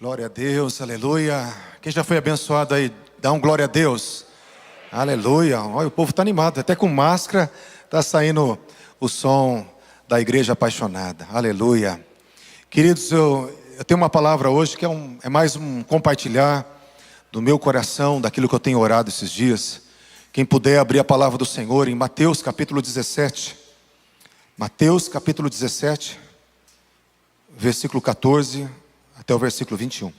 Glória a Deus, aleluia. Quem já foi abençoado aí, dá um glória a Deus. Aleluia. Olha, o povo está animado, até com máscara está saindo o som da igreja apaixonada. Aleluia. Queridos, eu tenho uma palavra hoje que é mais um compartilhar do meu coração, daquilo que eu tenho orado esses dias. Quem puder abrir a palavra do Senhor em Mateus capítulo 17. Mateus capítulo 17, versículo 14 até o versículo 21.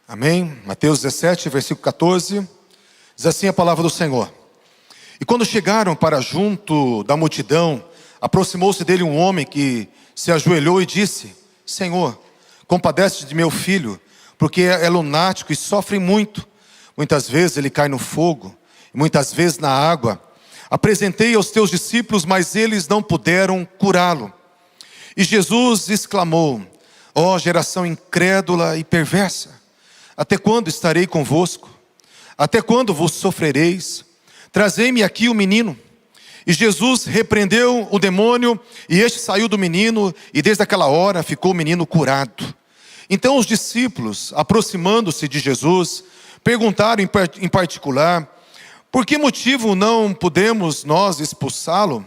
Amém? Mateus 17, versículo 14. Diz assim a palavra do Senhor. E quando chegaram para junto da multidão, aproximou-se dele um homem que se ajoelhou e disse: Senhor, compadece-te de meu filho, porque é lunático e sofre muito. Muitas vezes ele cai no fogo, e muitas vezes na água. Apresentei aos teus discípulos, mas eles não puderam curá-lo. E Jesus exclamou: ó geração incrédula e perversa, até quando estarei convosco? Até quando vos sofrereis? Trazei-me aqui o menino. E Jesus repreendeu o demônio, e este saiu do menino, e desde aquela hora ficou o menino curado. Então os discípulos, aproximando-se de Jesus, perguntaram em particular: por que motivo não podemos nós expulsá-lo?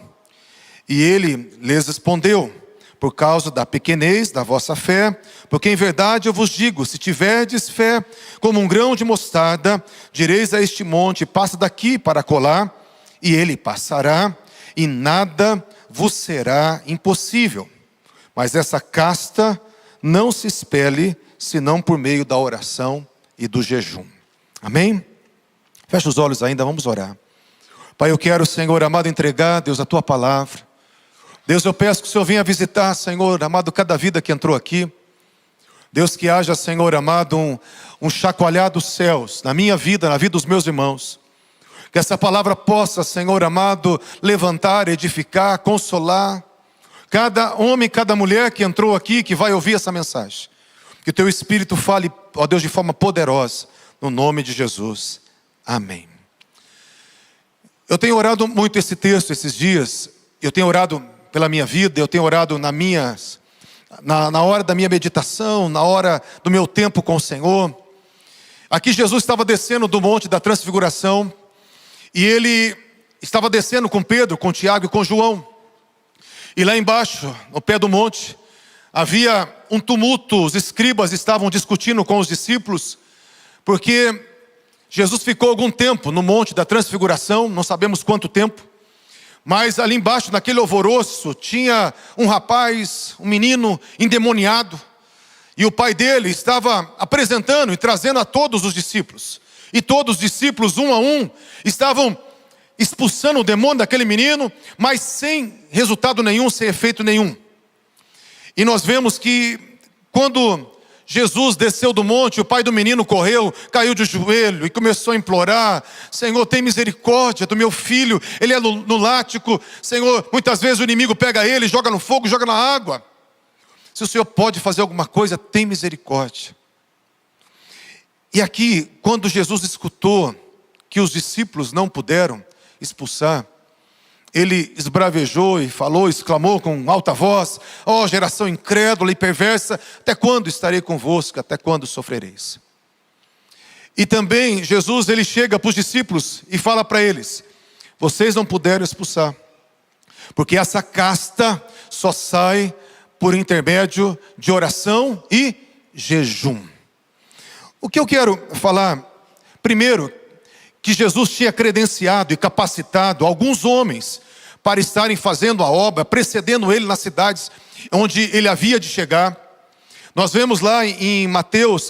E ele lhes respondeu: por causa da pequenez da vossa fé, porque em verdade eu vos digo, se tiverdes fé como um grão de mostarda, direis a este monte: passa daqui para acolá, e ele passará, e nada vos será impossível. Mas essa casta não se expele, senão por meio da oração e do jejum. Amém? Fecha os olhos ainda, vamos orar. Pai, eu quero, Senhor amado, entregar, Deus, a Tua palavra. Deus, eu peço que o Senhor venha visitar, Senhor amado, cada vida que entrou aqui. Deus, que haja, Senhor amado, um chacoalhar dos céus, na minha vida, na vida dos meus irmãos. Que essa palavra possa, Senhor amado, levantar, edificar, consolar cada homem, cada mulher que entrou aqui, que vai ouvir essa mensagem. Que o Teu Espírito fale, ó Deus, de forma poderosa, no nome de Jesus. Amém. Eu tenho orado muito esse texto esses dias. Eu tenho orado pela minha vida, eu tenho orado na hora da minha meditação, na hora do meu tempo com o Senhor. Aqui Jesus estava descendo do monte da transfiguração, e ele estava descendo com Pedro, com Tiago e com João. E lá embaixo, no pé do monte, havia um tumulto. Os escribas estavam discutindo com os discípulos, porque Jesus ficou algum tempo no monte da transfiguração, não sabemos quanto tempo. Mas ali embaixo, naquele alvoroço, tinha um rapaz, um menino endemoniado. E o pai dele estava apresentando e trazendo a todos os discípulos. E todos os discípulos, um a um, estavam expulsando o demônio daquele menino, mas sem resultado nenhum, sem efeito nenhum. E nós vemos que quando Jesus desceu do monte, o pai do menino correu, caiu de joelho e começou a implorar: Senhor, tem misericórdia do meu filho, ele é lunático. Senhor, muitas vezes o inimigo pega ele, joga no fogo, joga na água. Se o Senhor pode fazer alguma coisa, tem misericórdia. E aqui, quando Jesus escutou que os discípulos não puderam expulsar, ele esbravejou e falou, exclamou com alta voz: ó geração incrédula e perversa, até quando estarei convosco, até quando sofrereis? E também Jesus, ele chega para os discípulos e fala para eles: vocês não puderam expulsar, porque essa casta só sai por intermédio de oração e jejum. O que eu quero falar, primeiro, que Jesus tinha credenciado e capacitado alguns homens para estarem fazendo a obra, precedendo ele nas cidades onde ele havia de chegar. Nós vemos lá em Mateus,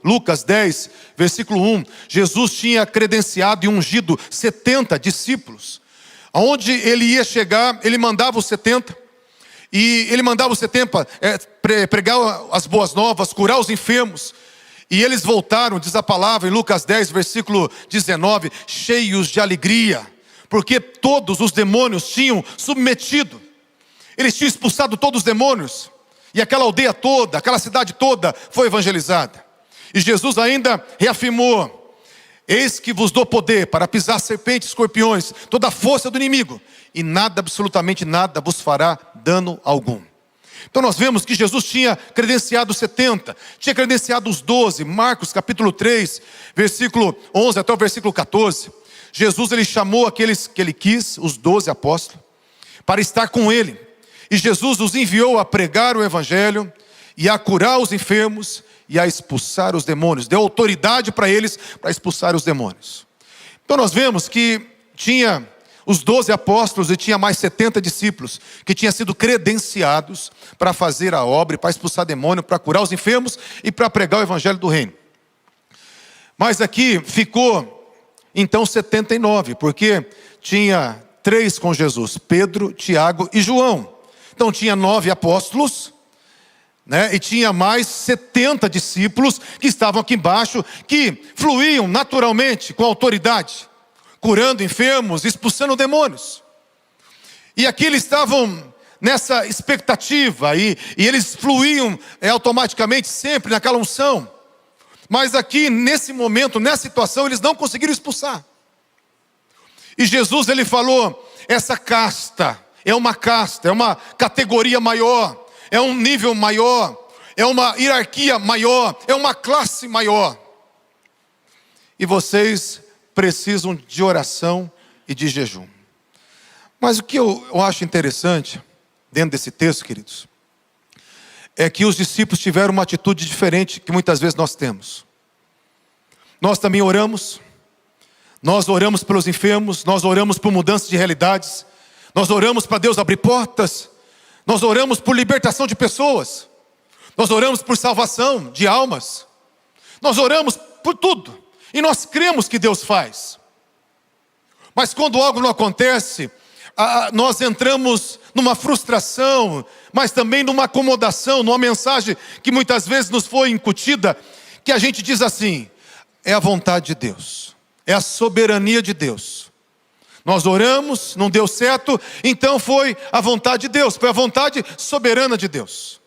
Lucas 10, versículo 1, Jesus tinha credenciado e ungido 70 discípulos. Aonde ele ia chegar, ele mandava os 70. E ele mandava os 70 pregar as boas novas, curar os enfermos. E eles voltaram, diz a palavra em Lucas 10, versículo 19, cheios de alegria, porque todos os demônios tinham submetido. Eles tinham expulsado todos os demônios. E aquela aldeia toda, aquela cidade toda foi evangelizada. E Jesus ainda reafirmou: eis que vos dou poder para pisar serpentes, escorpiões, toda a força do inimigo, e nada, absolutamente nada, vos fará dano algum. Então nós vemos que Jesus tinha credenciado os 70, tinha credenciado os 12, Marcos capítulo 3, versículo 11 até o versículo 14. Jesus ele chamou aqueles que ele quis, os 12 apóstolos, para estar com ele. E Jesus os enviou a pregar o evangelho, e a curar os enfermos, e a expulsar os demônios. Deu autoridade para eles, para expulsar os demônios. Então nós vemos que tinha os 12 apóstolos e tinha mais 70 discípulos, que tinham sido credenciados para fazer a obra, para expulsar demônio, para curar os enfermos, e para pregar o evangelho do reino. Mas aqui ficou, então, 79, porque tinha 3 com Jesus, Pedro, Tiago e João. Então tinha 9 apóstolos, né? E tinha mais 70 discípulos que estavam aqui embaixo, que fluíam naturalmente com autoridade, curando enfermos, expulsando demônios. E aqui eles estavam nessa expectativa, e eles fluíam automaticamente sempre naquela unção. Mas aqui nesse momento, nessa situação, eles não conseguiram expulsar. E Jesus ele falou: essa casta é uma categoria maior, é um nível maior, é uma hierarquia maior, é uma classe maior. E vocês precisam de oração e de jejum. Mas o que eu acho interessante, dentro desse texto, queridos, é que os discípulos tiveram uma atitude diferente que muitas vezes nós temos. Nós também oramos, nós oramos pelos enfermos, nós oramos por mudança de realidades, nós oramos para Deus abrir portas, nós oramos por libertação de pessoas, nós oramos por salvação de almas, nós oramos por tudo, e nós cremos que Deus faz. Mas quando algo não acontece, nós entramos numa frustração, mas também numa acomodação, numa mensagem que muitas vezes nos foi incutida, que a gente diz assim: é a vontade de Deus, é a soberania de Deus. Nós oramos, não deu certo, então foi a vontade de Deus, foi a vontade soberana de Deus.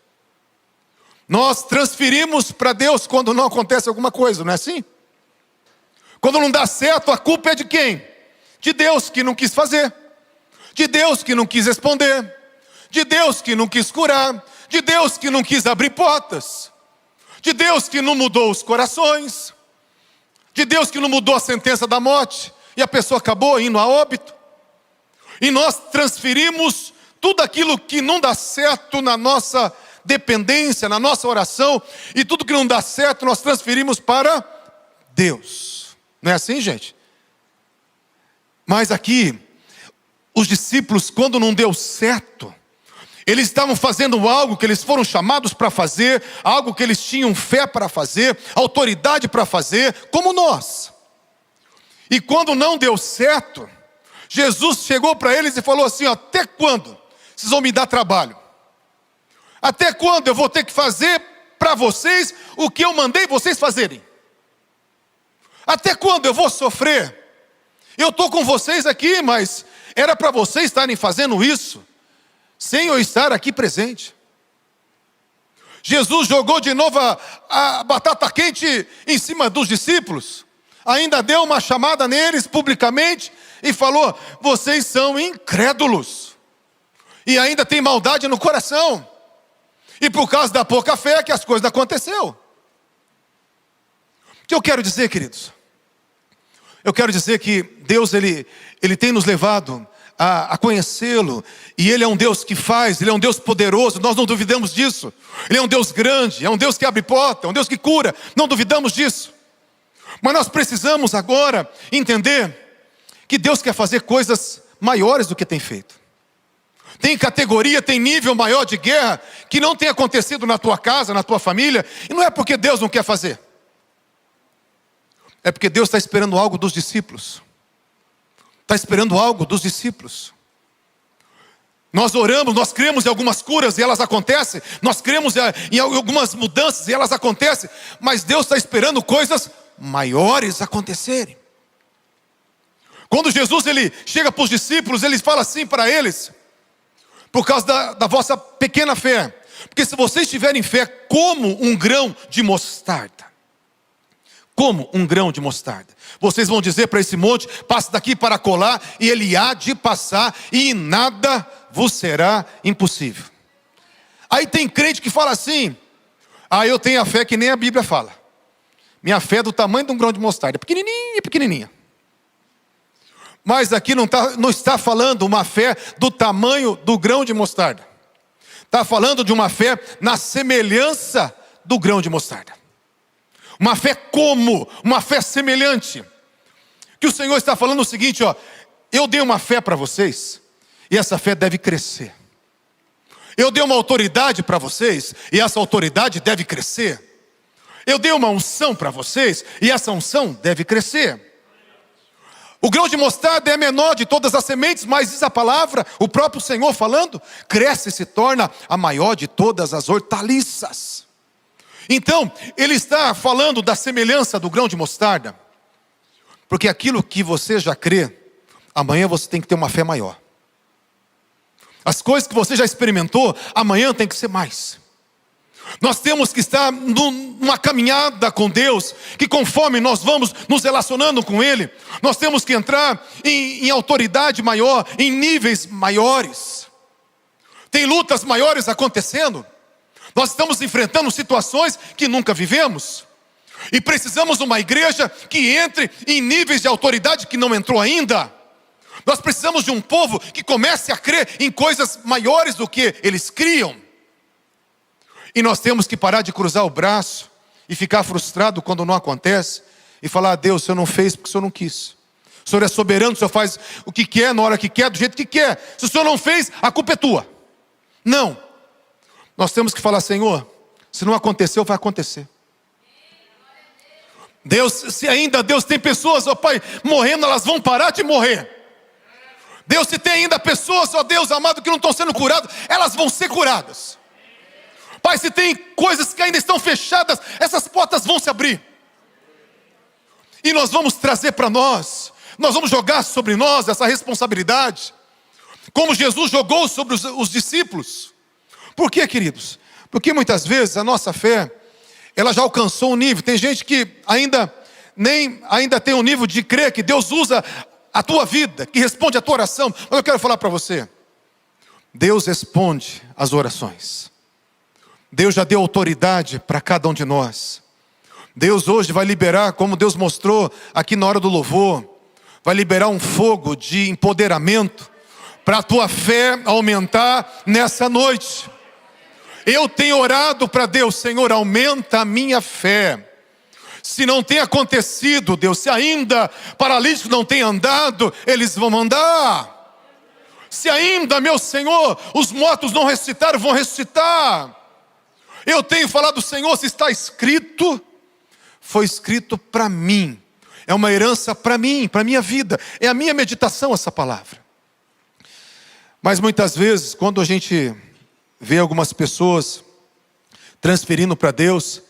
Nós transferimos para Deus quando não acontece alguma coisa, não é assim? Quando não dá certo, a culpa é de quem? De Deus que não quis fazer, de Deus que não quis responder, de Deus que não quis curar, de Deus que não quis abrir portas, de Deus que não mudou os corações, de Deus que não mudou a sentença da morte, e a pessoa acabou indo a óbito. E nós transferimos tudo aquilo que não dá certo na nossa dependência, na nossa oração, e tudo que não dá certo nós transferimos para Deus. Não é assim, gente? Mas aqui, os discípulos, quando não deu certo, eles estavam fazendo algo que eles foram chamados para fazer, algo que eles tinham fé para fazer, autoridade para fazer, como nós. E quando não deu certo, Jesus chegou para eles e falou assim: até quando vocês vão me dar trabalho? Até quando eu vou ter que fazer para vocês o que eu mandei vocês fazerem? Até quando eu vou sofrer? Eu estou com vocês aqui, mas era para vocês estarem fazendo isso sem eu estar aqui presente. Jesus jogou de novo a batata quente em cima dos discípulos. Ainda deu uma chamada neles publicamente e falou: vocês são incrédulos e ainda tem maldade no coração, e por causa da pouca fé que as coisas aconteceram. O que eu quero dizer, queridos? Eu quero dizer que Deus ele tem nos levado a conhecê-lo, e Ele é um Deus que faz, Ele é um Deus poderoso, nós não duvidamos disso. Ele é um Deus grande, é um Deus que abre porta, é um Deus que cura, não duvidamos disso. Mas nós precisamos agora entender que Deus quer fazer coisas maiores do que tem feito. Tem categoria, tem nível maior de guerra que não tem acontecido na tua casa, na tua família, e não é porque Deus não quer fazer. É porque Deus está esperando algo dos discípulos. Está esperando algo dos discípulos. Nós oramos, nós cremos em algumas curas e elas acontecem. Nós cremos em algumas mudanças e elas acontecem. Mas Deus está esperando coisas maiores acontecerem. Quando Jesus ele chega para os discípulos, ele fala assim para eles: por causa da vossa pequena fé, Porque se vocês tiverem fé como um grão de mostarda, como um grão de mostarda, vocês vão dizer para esse monte: passe daqui para colar, e ele há de passar, e nada vos será impossível. Aí tem crente que fala assim: eu tenho a fé que nem a Bíblia fala. Minha fé é do tamanho de um grão de mostarda, pequenininha, pequenininha. Mas aqui não está falando uma fé do tamanho do grão de mostarda. Está falando de uma fé na semelhança do grão de mostarda. Uma fé como? Uma fé semelhante. Que o Senhor está falando o seguinte, eu dei uma fé para vocês, e essa fé deve crescer. Eu dei uma autoridade para vocês, e essa autoridade deve crescer. Eu dei uma unção para vocês, e essa unção deve crescer. O grão de mostarda é menor de todas as sementes, mas diz a palavra, o próprio Senhor falando, cresce e se torna a maior de todas as hortaliças. Então, ele está falando da semelhança do grão de mostarda, porque aquilo que você já crê, amanhã você tem que ter uma fé maior. As coisas que você já experimentou, amanhã tem que ser mais. Nós temos que estar numa caminhada com Deus, que conforme nós vamos nos relacionando com Ele, nós temos que entrar em autoridade maior, em níveis maiores. Tem lutas maiores acontecendo. Nós estamos enfrentando situações que nunca vivemos. E precisamos de uma igreja que entre em níveis de autoridade que não entrou ainda. Nós precisamos de um povo que comece a crer em coisas maiores do que eles criam. E nós temos que parar de cruzar o braço e ficar frustrado quando não acontece e falar: Deus, o Senhor não fez porque o Senhor não quis. O Senhor é soberano, o Senhor faz o que quer, na hora que quer, do jeito que quer. Se o Senhor não fez, a culpa é tua. Não. Nós temos que falar: Senhor, se não aconteceu, vai acontecer. Deus, se ainda Deus tem pessoas, Pai, morrendo, elas vão parar de morrer. Deus, se tem ainda pessoas, Deus amado, que não estão sendo curadas, elas vão ser curadas. Pai, se tem coisas que ainda estão fechadas, essas portas vão se abrir. E nós vamos trazer para nós vamos jogar sobre nós essa responsabilidade, como Jesus jogou sobre os discípulos. Por quê, queridos? Porque muitas vezes a nossa fé, ela já alcançou um nível. Tem gente que ainda tem um nível de crer que Deus usa a tua vida, que responde a tua oração. Mas eu quero falar para você: Deus responde as orações. Deus já deu autoridade para cada um de nós. Deus hoje vai liberar, como Deus mostrou aqui na hora do louvor, vai liberar um fogo de empoderamento para a tua fé aumentar nessa noite. Eu tenho orado para Deus: Senhor, aumenta a minha fé. Se não tem acontecido, Deus, se ainda paralíticos não têm andado, eles vão andar. Se ainda, meu Senhor, os mortos não ressuscitaram, vão ressuscitar. Eu tenho falado: Senhor, se está escrito, foi escrito para mim. É uma herança para mim, para a minha vida. É a minha meditação essa palavra. Mas muitas vezes, quando a gente vê algumas pessoas transferindo para Deus,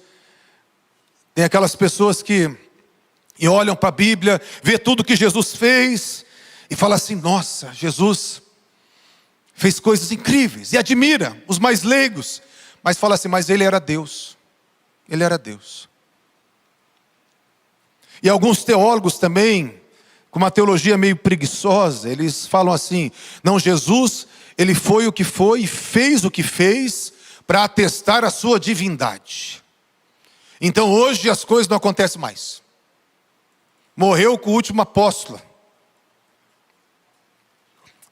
tem aquelas pessoas que olham para a Bíblia, vê tudo que Jesus fez e fala assim: nossa, Jesus fez coisas incríveis, e admira os mais leigos, mas fala assim: mas Ele era Deus. Ele era Deus. E alguns teólogos também, com uma teologia meio preguiçosa, eles falam assim: não, Jesus, Ele foi o que foi e fez o que fez para atestar a sua divindade. Então hoje as coisas não acontecem mais. Morreu com o último apóstolo.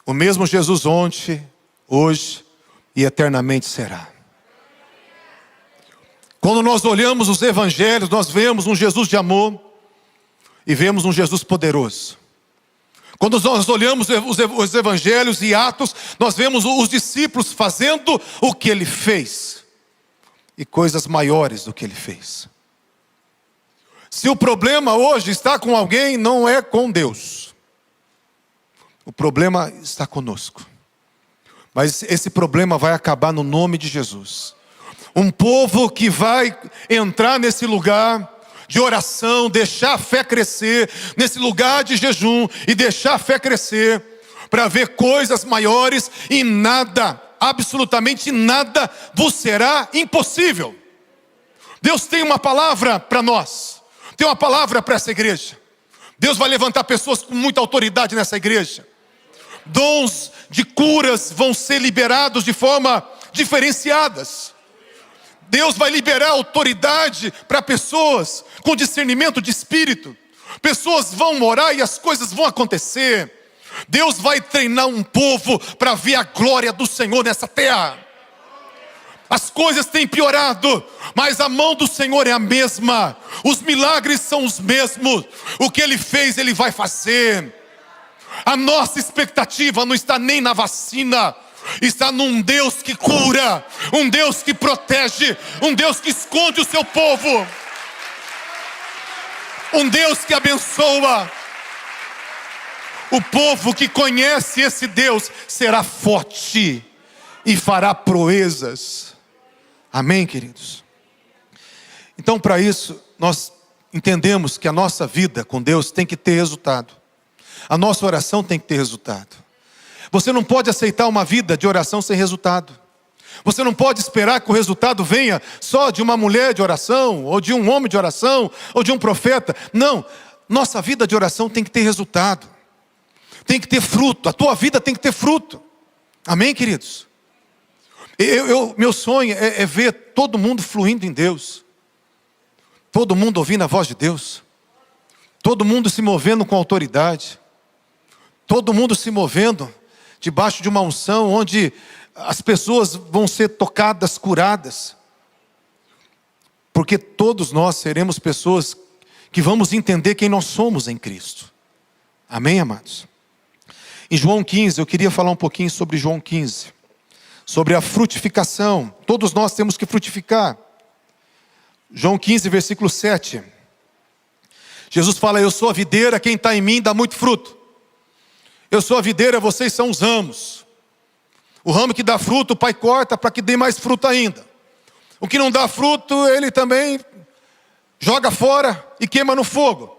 O mesmo Jesus ontem, hoje e eternamente será. Quando nós olhamos os evangelhos, nós vemos um Jesus de amor e vemos um Jesus poderoso. Quando nós olhamos os evangelhos e Atos, nós vemos os discípulos fazendo o que Ele fez, e coisas maiores do que Ele fez. Se o problema hoje está com alguém, não é com Deus. O problema está conosco. Mas esse problema vai acabar no nome de Jesus. Um povo que vai entrar nesse lugar de oração, deixar a fé crescer, nesse lugar de jejum, e deixar a fé crescer, para ver coisas maiores, e nada absolutamente nada vos será impossível. Deus tem uma palavra para nós, tem uma palavra para essa igreja. Deus vai levantar pessoas com muita autoridade nessa igreja. Dons de curas vão ser liberados de forma diferenciadas. Deus vai liberar autoridade para pessoas com discernimento de espírito. Pessoas vão orar e as coisas vão acontecer. Deus vai treinar um povo para ver a glória do Senhor nessa terra. As coisas têm piorado, mas a mão do Senhor é a mesma. Os milagres são os mesmos. O que Ele fez, Ele vai fazer. A nossa expectativa não está nem na vacina, está num Deus que cura, um Deus que protege, um Deus que esconde o seu povo, um Deus que abençoa. O povo que conhece esse Deus será forte e fará proezas. Amém, queridos? Então, para isso, nós entendemos que a nossa vida com Deus tem que ter resultado. A nossa oração tem que ter resultado. Você não pode aceitar uma vida de oração sem resultado. Você não pode esperar que o resultado venha só de uma mulher de oração, ou de um homem de oração, ou de um profeta. Não, nossa vida de oração tem que ter resultado. Tem que ter fruto, a tua vida tem que ter fruto. Amém, queridos? Meu sonho é ver todo mundo fluindo em Deus. Todo mundo ouvindo a voz de Deus. Todo mundo se movendo com autoridade. Todo mundo se movendo debaixo de uma unção onde as pessoas vão ser tocadas, curadas. Porque todos nós seremos pessoas que vamos entender quem nós somos em Cristo. Amém, amados? Em João 15, eu queria falar um pouquinho sobre João 15. Sobre a frutificação. Todos nós temos que frutificar. João 15, versículo 7. Jesus fala: eu sou a videira, quem está em mim dá muito fruto. Eu sou a videira, vocês são os ramos. O ramo que dá fruto, o Pai corta para que dê mais fruto ainda. O que não dá fruto, Ele também joga fora e queima no fogo.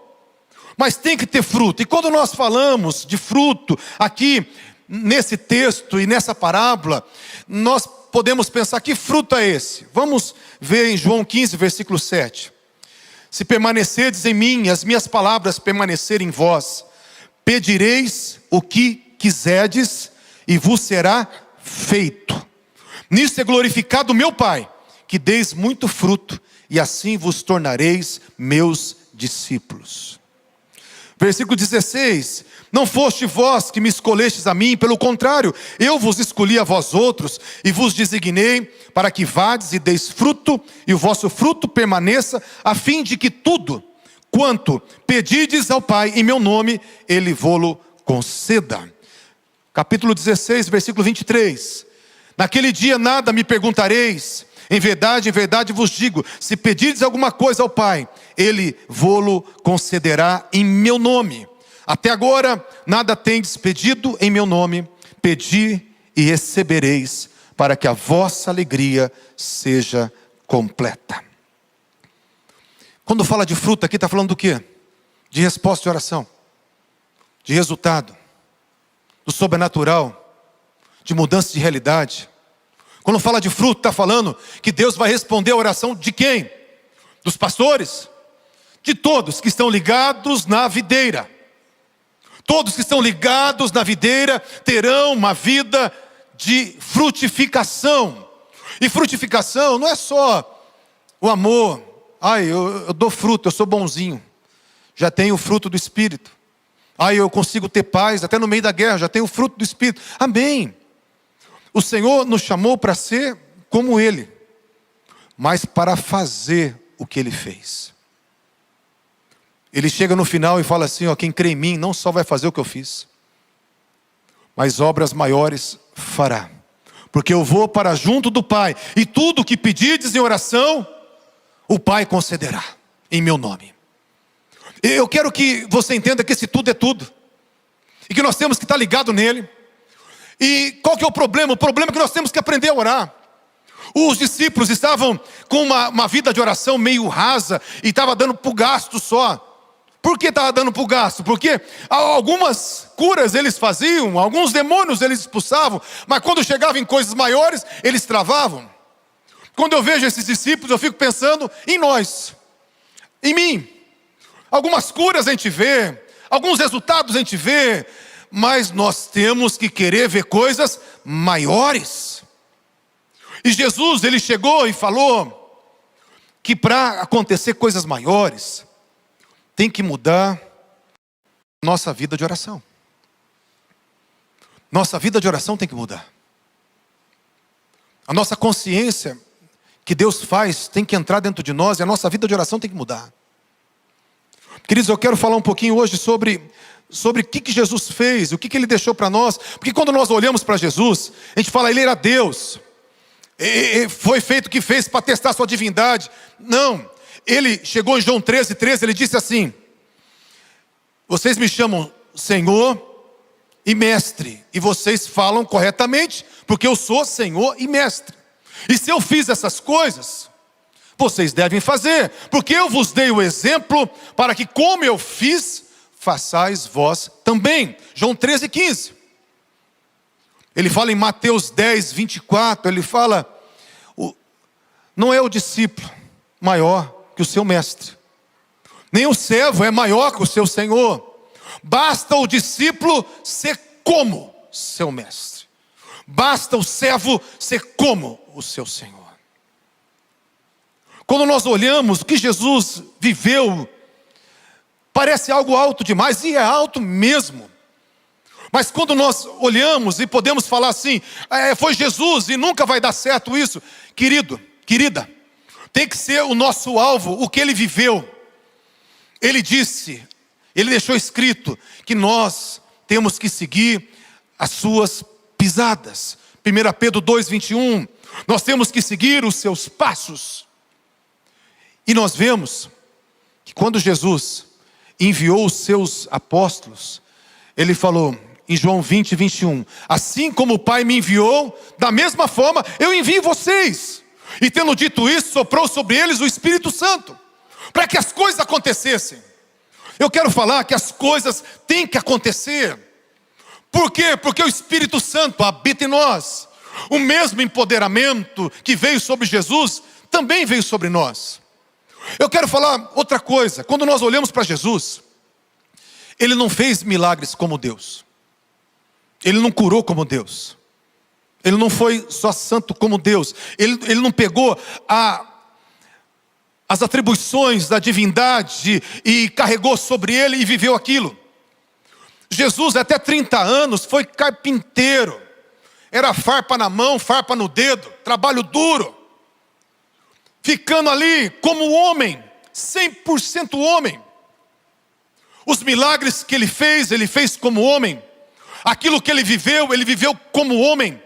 Mas tem que ter fruto. E quando nós falamos de fruto aqui, nesse texto e nessa parábola, nós podemos pensar: que fruto é esse? Vamos ver em João 15, versículo 7. Se permanecerdes em mim, as minhas palavras permanecerem em vós, pedireis o que quiserdes e vos será feito. Nisso é glorificado meu Pai, que deis muito fruto, e assim vos tornareis meus discípulos. Versículo 16: não foste vós que me escolhestes a mim, pelo contrário, eu vos escolhi a vós outros, e vos designei para que vades e deis fruto, e o vosso fruto permaneça, a fim de que tudo quanto pedides ao Pai em meu nome, Ele vô-lo conceda. Capítulo 16, versículo 23. Naquele dia nada me perguntareis, em verdade vos digo, se pedirdes alguma coisa ao Pai, Ele vô-lo concederá em meu nome. Até agora nada tendes pedido em meu nome, pedi e recebereis, para que a vossa alegria seja completa. Quando fala de fruto aqui, está falando do quê? De resposta de oração, de resultado, do sobrenatural, de mudança de realidade. Quando fala de fruto, está falando que Deus vai responder a oração de quem? Dos pastores? De todos que estão ligados na videira. Todos que estão ligados na videira terão uma vida de frutificação. E frutificação não é só o amor. Eu dou fruto, eu sou bonzinho. Já tenho o fruto do Espírito. Eu consigo ter paz até no meio da guerra, já tenho o fruto do Espírito. Amém. O Senhor nos chamou para ser como Ele, mas para fazer o que Ele fez. Ele chega no final e fala assim: quem crê em mim não só vai fazer o que eu fiz, mas obras maiores fará. Porque eu vou para junto do Pai, e tudo o que pedirdes em oração, o Pai concederá, em meu nome. Eu quero que você entenda que esse tudo é tudo, e que nós temos que estar ligado nele. E qual que é o problema? O problema é que nós temos que aprender a orar. Os discípulos estavam com uma vida de oração meio rasa, e estava dando para o gasto só. Por que estava dando para o gasto? Porque algumas curas eles faziam, alguns demônios eles expulsavam, mas quando chegavam em coisas maiores, eles travavam. Quando eu vejo esses discípulos, eu fico pensando em nós, em mim. Algumas curas a gente vê, alguns resultados a gente vê, mas nós temos que querer ver coisas maiores. E Jesus, ele chegou e falou que para acontecer coisas maiores, tem que mudar nossa vida de oração. Nossa vida de oração tem que mudar. A nossa consciência que Deus faz tem que entrar dentro de nós e a nossa vida de oração tem que mudar. Queridos, eu quero falar um pouquinho hoje sobre o que Jesus fez, o que Ele deixou para nós. Porque quando nós olhamos para Jesus, a gente fala, Ele era Deus. Foi feito o que fez para testar sua divindade. Não. Ele chegou em João 13:13, ele disse assim: vocês me chamam Senhor e Mestre, e vocês falam corretamente, porque eu sou Senhor e Mestre. E se eu fiz essas coisas, vocês devem fazer, porque eu vos dei o exemplo, para que como eu fiz, façais vós também. João 13:15. Ele fala em Mateus 10:24, ele fala, não é o discípulo maior que o seu mestre, nem o servo é maior que o seu senhor. Basta o discípulo ser como seu mestre. Basta o servo ser como o seu senhor. Quando nós olhamos o que Jesus viveu, parece algo alto demais, e é alto mesmo. Mas quando nós olhamos e podemos falar assim, foi Jesus e nunca vai dar certo isso. Querido, querida, tem que ser o nosso alvo, o que Ele viveu. Ele disse, Ele deixou escrito que nós temos que seguir as suas pisadas. 1 Pedro 2:21, nós temos que seguir os seus passos. E nós vemos que quando Jesus enviou os seus apóstolos, Ele falou em João 20:21, assim como o Pai me enviou, da mesma forma eu envio vocês. E tendo dito isso, soprou sobre eles o Espírito Santo, para que as coisas acontecessem. Eu quero falar que as coisas têm que acontecer. Por quê? Porque o Espírito Santo habita em nós. O mesmo empoderamento que veio sobre Jesus, também veio sobre nós. Eu quero falar outra coisa. Quando nós olhamos para Jesus, Ele não fez milagres como Deus. Ele não curou como Deus. Ele não foi só santo como Deus. Ele não pegou as atribuições da divindade e carregou sobre Ele e viveu aquilo. Jesus até 30 anos foi carpinteiro. Era farpa na mão, farpa no dedo, trabalho duro. Ficando ali como homem, 100% homem. Os milagres que Ele fez como homem. Aquilo que Ele viveu como homem.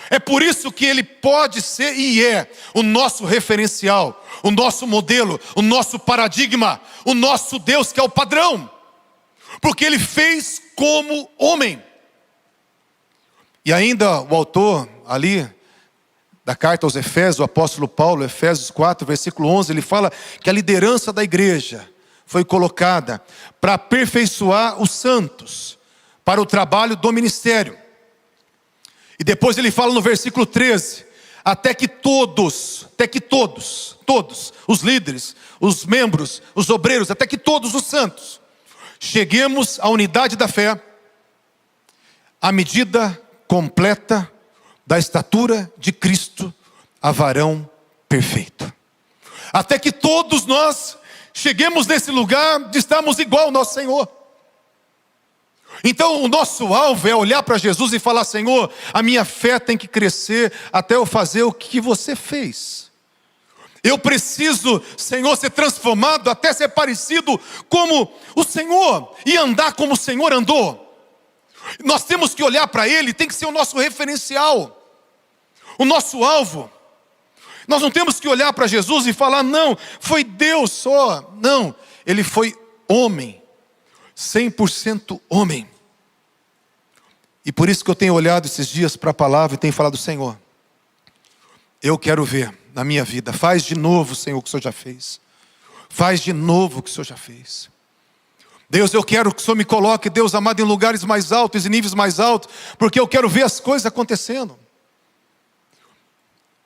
É por isso que Ele pode ser e é o nosso referencial, o nosso modelo, o nosso paradigma, o nosso Deus que é o padrão. Porque Ele fez como homem. E ainda o autor ali da carta aos Efésios, o apóstolo Paulo, Efésios 4, versículo 11, ele fala que a liderança da igreja foi colocada para aperfeiçoar os santos, para o trabalho do ministério. E depois ele fala no versículo 13, até que todos, os líderes, os membros, os obreiros, até que todos os santos, cheguemos à unidade da fé, à medida completa da estatura de Cristo, a varão perfeito. Até que todos nós cheguemos nesse lugar de estarmos igual ao nosso Senhor. Então o nosso alvo é olhar para Jesus e falar, Senhor, a minha fé tem que crescer até eu fazer o que você fez. Eu preciso, Senhor, ser transformado até ser parecido como o Senhor e andar como o Senhor andou. Nós temos que olhar para Ele, tem que ser o nosso referencial, o nosso alvo. Nós não temos que olhar para Jesus e falar, não, foi Deus só. Não, Ele foi homem, 100% homem. E por isso que eu tenho olhado esses dias para a palavra e tenho falado, Senhor, eu quero ver na minha vida, faz de novo, Senhor, o que o Senhor já fez. Faz de novo o que o Senhor já fez. Deus, eu quero que o Senhor me coloque, Deus amado, em lugares mais altos e níveis mais altos, porque eu quero ver as coisas acontecendo.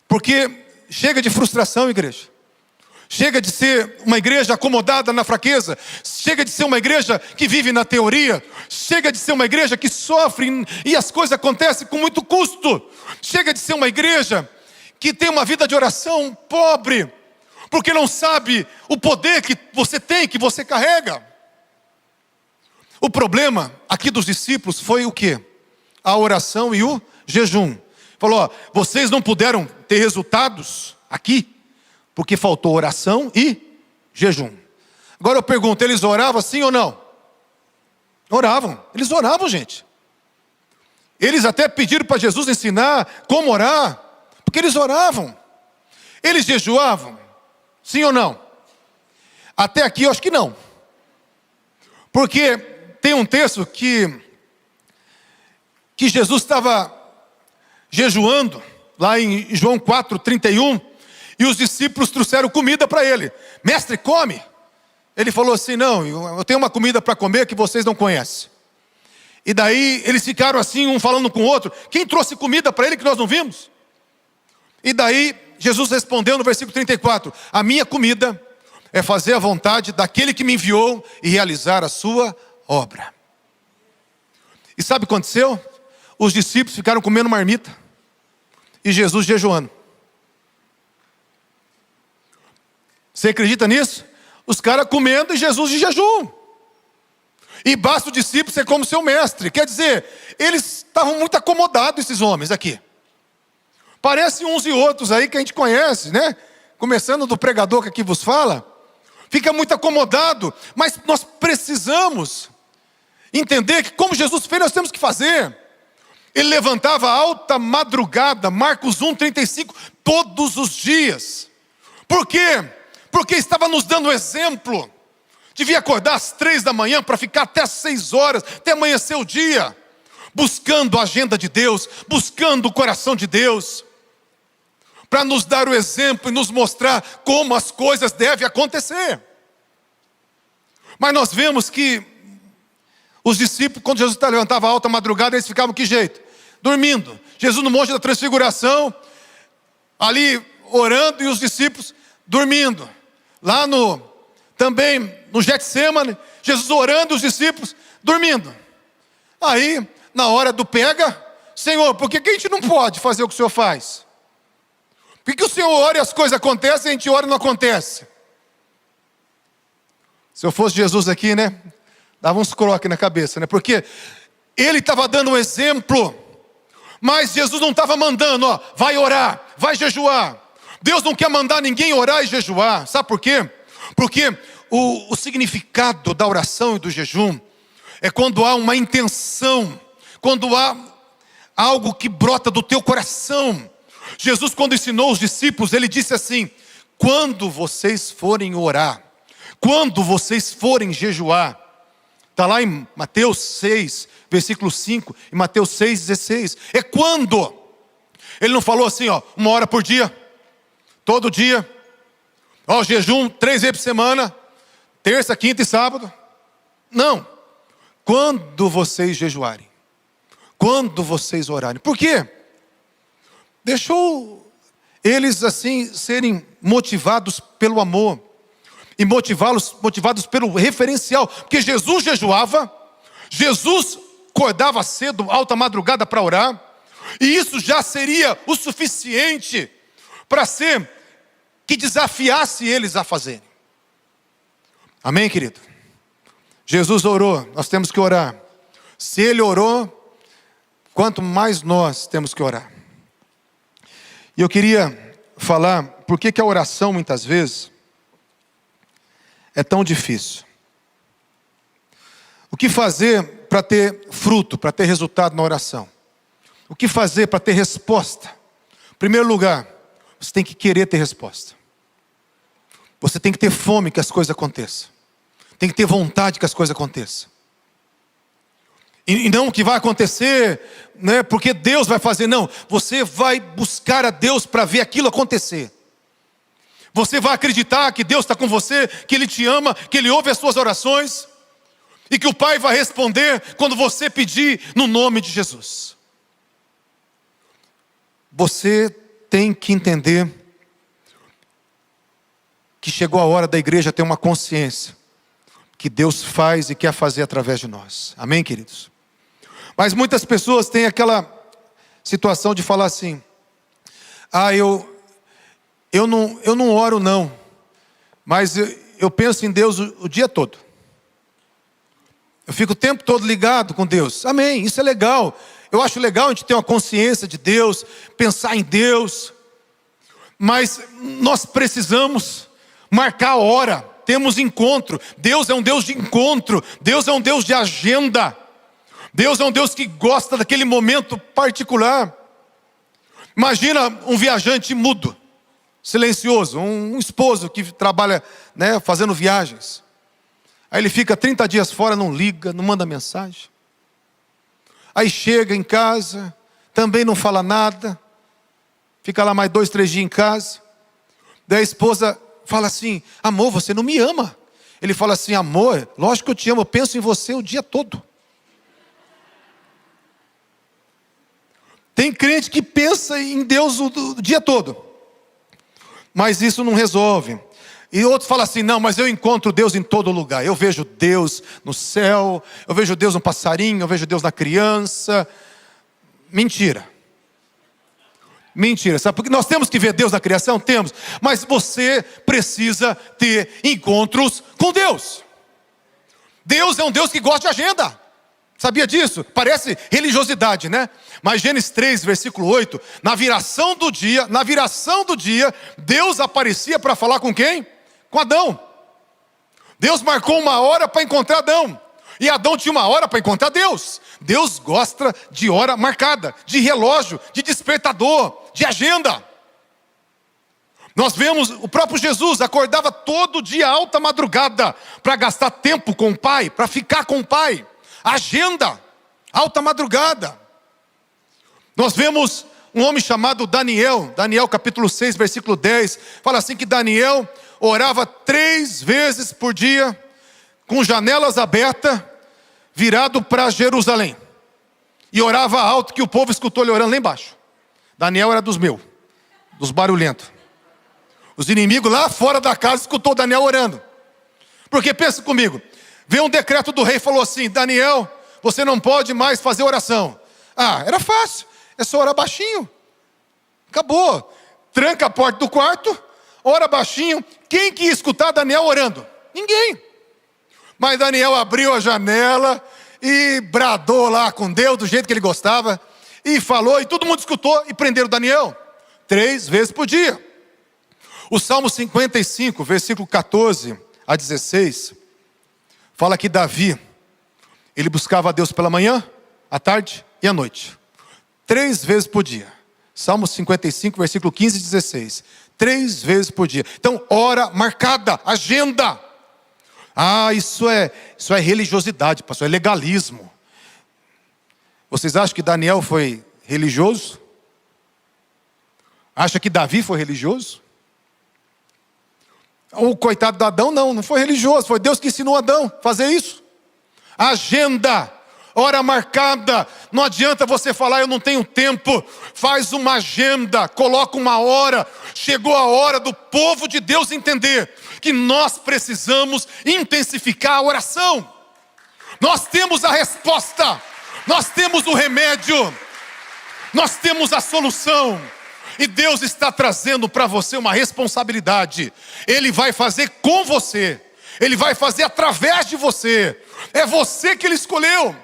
Porque chega de frustração, igreja. Chega de ser uma igreja acomodada na fraqueza. Chega de ser uma igreja que vive na teoria. Chega de ser uma igreja que sofre e as coisas acontecem com muito custo. Chega de ser uma igreja que tem uma vida de oração pobre, porque não sabe o poder que você tem, que você carrega. O problema aqui dos discípulos foi o quê? A oração e o jejum. Falou, ó, vocês não puderam ter resultados aqui, porque faltou oração e jejum. Agora eu pergunto, eles oravam sim ou não? Oravam, eles oravam, gente. Eles até pediram para Jesus ensinar como orar, porque eles oravam. Eles jejuavam, sim ou não? Até aqui eu acho que não. Porque tem um texto que Jesus estava jejuando, lá em João 4:31, e os discípulos trouxeram comida para ele. Mestre, come. Ele falou assim, não, eu tenho uma comida para comer que vocês não conhecem. E daí eles ficaram assim, um falando com o outro. Quem trouxe comida para ele que nós não vimos? E daí Jesus respondeu no versículo 34, a minha comida é fazer a vontade daquele que me enviou e realizar a sua obra. E sabe o que aconteceu? Os discípulos ficaram comendo marmita e Jesus jejuando. Você acredita nisso? Os caras comendo e Jesus de jejum. E basta o discípulo ser como seu mestre. Quer dizer, eles estavam muito acomodados, esses homens aqui. Parecem uns e outros aí que a gente conhece, né? Começando do pregador que aqui vos fala. Fica muito acomodado. Mas nós precisamos entender que como Jesus fez, nós temos que fazer. Ele levantava alta madrugada, Marcos 1:35, todos os dias. Por quê? Porque estava nos dando exemplo. Devia acordar às 3 da manhã para ficar até às 6 horas, até amanhecer o dia, buscando a agenda de Deus, buscando o coração de Deus, para nos dar o exemplo e nos mostrar como as coisas devem acontecer. Mas nós vemos que os discípulos, quando Jesus levantava alta madrugada, eles ficavam que jeito? Dormindo. Jesus no Monte da Transfiguração, ali orando, e os discípulos dormindo. Lá também no Getsêmani, Jesus orando, os discípulos dormindo. Aí, na hora do pega, Senhor, por que a gente não pode fazer o que o Senhor faz? Por que o Senhor ora e as coisas acontecem, e a gente ora e não acontece? Se eu fosse Jesus aqui, né? Dava uns croques na cabeça, né? Porque ele estava dando um exemplo, mas Jesus não estava mandando, ó, vai orar, vai jejuar. Deus não quer mandar ninguém orar e jejuar. Sabe por quê? Porque o significado da oração e do jejum é quando há uma intenção, quando há algo que brota do teu coração. Jesus, quando ensinou os discípulos, ele disse assim, quando vocês forem orar, quando vocês forem jejuar, está lá em Mateus 6, versículo 5, e Mateus 6:16, é quando. Ele não falou assim, ó, 1 hora por dia, todo dia, ó, jejum 3 vezes por semana, terça, quinta e sábado. Não, quando vocês jejuarem, quando vocês orarem. Por quê? Deixou eles assim serem motivados pelo amor e motivados pelo referencial, porque Jesus jejuava, Jesus acordava cedo, alta madrugada para orar, e isso já seria o suficiente para ser que desafiasse eles a fazerem. Amém, querido? Jesus orou, nós temos que orar. Se ele orou, quanto mais nós temos que orar. E eu queria falar por que a oração muitas vezes é tão difícil. O que fazer para ter fruto, para ter resultado na oração? O que fazer para ter resposta? Em primeiro lugar, você tem que querer ter resposta. Você tem que ter fome que as coisas aconteçam. Tem que ter vontade que as coisas aconteçam. E não que vai acontecer, né, porque Deus vai fazer, não. Você vai buscar a Deus para ver aquilo acontecer. Você vai acreditar que Deus está com você, que Ele te ama, que Ele ouve as suas orações. E que o Pai vai responder quando você pedir no nome de Jesus. Você tem que entender que chegou a hora da igreja ter uma consciência que Deus faz e quer fazer através de nós. Amém, queridos? Mas muitas pessoas têm aquela situação de falar assim: eu não oro não, mas eu penso em Deus o dia todo. Eu fico o tempo todo ligado com Deus. Amém, isso é legal. Eu acho legal a gente ter uma consciência de Deus, pensar em Deus. Mas nós precisamos marcar a hora. Temos encontro. Deus é um Deus de encontro. Deus é um Deus de agenda. Deus é um Deus que gosta daquele momento particular. Imagina um viajante mudo, silencioso, um esposo que trabalha, fazendo viagens. Aí ele fica 30 dias fora, não liga, não manda mensagem. Aí chega em casa, também não fala nada. Fica lá mais 2, 3 dias em casa. Daí a esposa fala assim: amor, você não me ama. Ele fala assim: amor, lógico que eu te amo, eu penso em você o dia todo. Tem crente que pensa em Deus o dia todo. Mas isso não resolve. E outros falam assim: não, mas eu encontro Deus em todo lugar. Eu vejo Deus no céu, eu vejo Deus no passarinho, eu vejo Deus na criança. Mentira. Mentira, sabe? Porque nós temos que ver Deus na criação? Temos. Mas você precisa ter encontros com Deus. Deus é um Deus que gosta de agenda. Sabia disso? Parece religiosidade, né? Mas Gênesis 3, versículo 8, na viração do dia, Deus aparecia para falar com quem? Com Adão. Deus marcou uma hora para encontrar Adão. E Adão tinha uma hora para encontrar Deus. Deus gosta de hora marcada, de relógio, de despertador, de agenda. Nós vemos o próprio Jesus acordava todo dia alta madrugada para gastar tempo com o Pai, para ficar com o Pai. Agenda, alta madrugada. Nós vemos um homem chamado Daniel, capítulo 6, versículo 10, fala assim que Daniel orava 3 vezes por dia, com janelas abertas, virado para Jerusalém. E orava alto, que o povo escutou ele orando lá embaixo. Daniel era dos meus, dos barulhentos. Os inimigos lá fora da casa escutou Daniel orando. Porque pensa comigo, veio um decreto do rei e falou assim: Daniel, você não pode mais fazer oração. Era fácil, é só orar baixinho. Acabou. Tranca a porta do quarto, ora baixinho. Quem que ia escutar Daniel orando? Ninguém. Mas Daniel abriu a janela e bradou lá com Deus do jeito que ele gostava. E falou, e todo mundo escutou, e prenderam Daniel 3 vezes por dia. O Salmo 55, versículo 14 a 16, fala que Davi, ele buscava a Deus pela manhã, à tarde e à noite. 3 vezes por dia. Salmo 55, versículo 15 e 16. 3 vezes por dia. Então, hora marcada, agenda. Isso é religiosidade, pastor, é legalismo. Vocês acham que Daniel foi religioso? Acha que Davi foi religioso? O coitado de Adão não foi religioso, foi Deus que ensinou Adão a fazer isso. Agenda, hora marcada. Não adianta você falar: eu não tenho tempo. Faz uma agenda, coloca uma hora. Chegou a hora do povo de Deus entender que nós precisamos intensificar a oração. Nós temos a resposta, nós temos o remédio, nós temos a solução. E Deus está trazendo para você uma responsabilidade. Ele vai fazer com você, Ele vai fazer através de você. É você que Ele escolheu.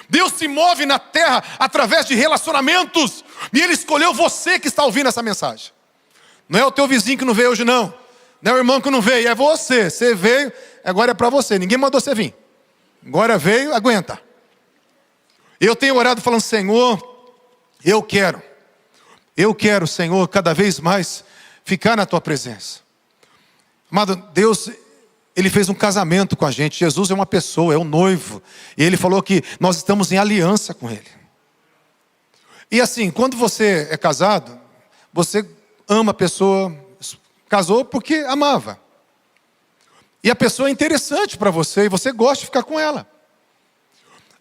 Deus se move na terra através de relacionamentos. E Ele escolheu você que está ouvindo essa mensagem. Não é o teu vizinho que não veio hoje não. Não é o irmão que não veio, é você. Você veio, agora é para você. Ninguém mandou você vir. Agora veio, aguenta. Eu tenho orado falando: Senhor, eu quero, Senhor, cada vez mais ficar na Tua presença. Amado, Deus, Ele fez um casamento com a gente. Jesus é uma pessoa, é um noivo. E Ele falou que nós estamos em aliança com Ele. E assim, quando você é casado, você ama a pessoa, casou porque amava. E a pessoa é interessante para você e você gosta de ficar com ela.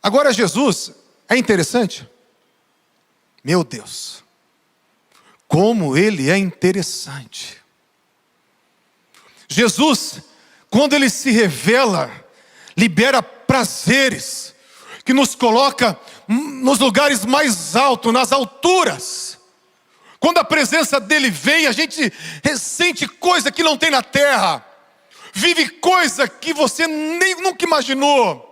Agora Jesus é interessante? Meu Deus, como ele é interessante. Jesus, quando ele se revela, libera prazeres, que nos coloca nos lugares mais altos, nas alturas. Quando a presença dele vem, a gente sente coisa que não tem na terra, vive coisa que você nunca imaginou.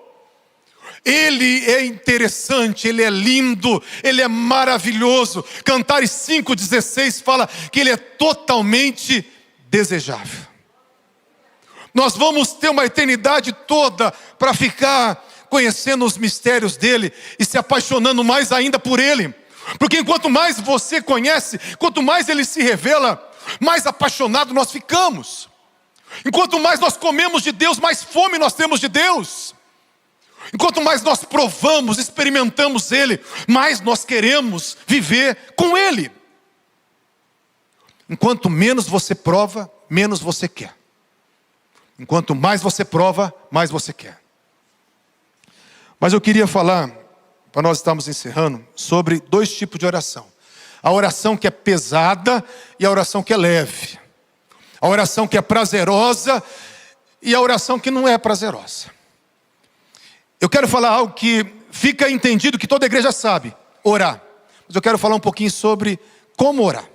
Ele é interessante, ele é lindo, ele é maravilhoso. Cantares 5,16 fala que ele é totalmente desejável. Nós vamos ter uma eternidade toda para ficar conhecendo os mistérios dele e se apaixonando mais ainda por ele. Porque enquanto mais você conhece, quanto mais ele se revela, mais apaixonado nós ficamos. Enquanto mais nós comemos de Deus, mais fome nós temos de Deus. Enquanto mais nós provamos, experimentamos ele, mais nós queremos viver com ele. Enquanto menos você prova, menos você quer. Enquanto mais você prova, mais você quer. Mas eu queria falar, para nós estarmos encerrando, sobre dois tipos de oração. A oração que é pesada e a oração que é leve. A oração que é prazerosa e a oração que não é prazerosa. Eu quero falar algo que fica entendido, que toda igreja sabe: orar. Mas eu quero falar um pouquinho sobre como orar.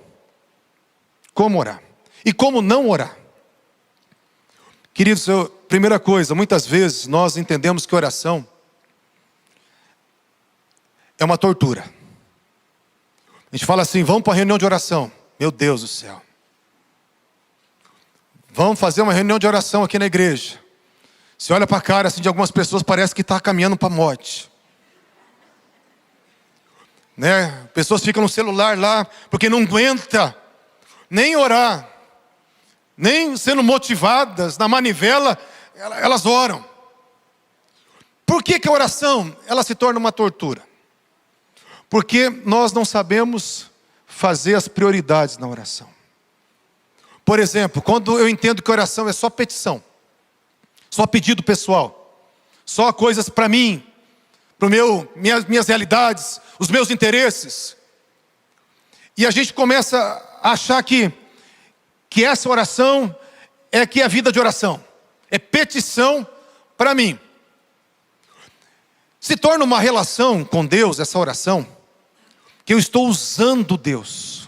Como orar. E como não orar. Queridos, primeira coisa, muitas vezes nós entendemos que oração é uma tortura. A gente fala assim: vamos para a reunião de oração. Meu Deus do céu. Vamos fazer uma reunião de oração aqui na igreja. Você olha para a cara assim, de algumas pessoas, parece que está caminhando para a morte. Né? Pessoas ficam no celular lá, porque não aguenta nem orar, nem sendo motivadas na manivela, elas oram. Por que a oração ela se torna uma tortura? Porque nós não sabemos fazer as prioridades na oração. Por exemplo, quando eu entendo que oração é só petição, só pedido pessoal, só coisas para mim, para minhas realidades, os meus interesses. E a gente começa a achar que essa oração é que é a vida de oração. É petição para mim. Se torna uma relação com Deus, essa oração, que eu estou usando Deus.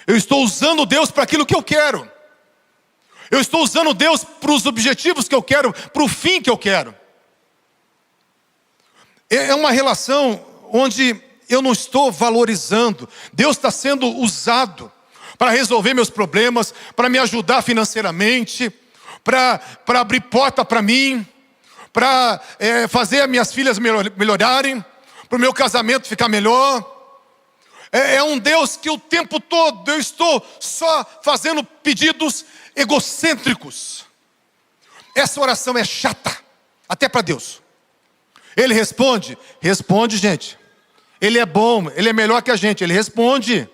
Eu estou usando Deus para aquilo que eu quero. Eu estou usando Deus para os objetivos que eu quero, para o fim que eu quero. É uma relação onde eu não estou valorizando. Deus está sendo usado para resolver meus problemas, para me ajudar financeiramente, para abrir porta para mim, para fazer as minhas filhas melhorarem, para o meu casamento ficar melhor. É um Deus que o tempo todo eu estou só fazendo pedidos egocêntricos. Essa oração é chata, até para Deus. Ele responde, gente. Ele é bom, ele é melhor que a gente, ele responde.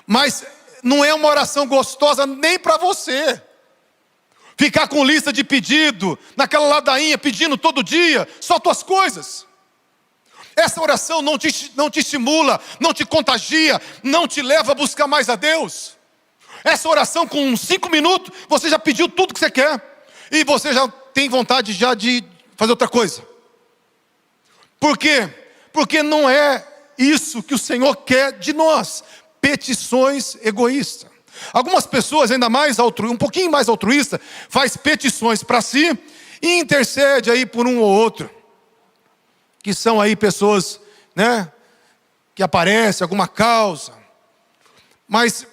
Mas não é uma oração gostosa nem para você. Ficar com lista de pedido, naquela ladainha, pedindo todo dia, só tuas coisas. Essa oração não te estimula, não te contagia, não te leva a buscar mais a Deus. Essa oração, com 5 minutos, você já pediu tudo que você quer. E você já tem vontade já de fazer outra coisa. Por quê? Porque não é isso que o Senhor quer de nós. Petições egoístas. Algumas pessoas, ainda mais um pouquinho mais altruísta, faz petições para si e intercede aí por um ou outro. Que são aí pessoas, né, que aparecem, alguma causa. Mas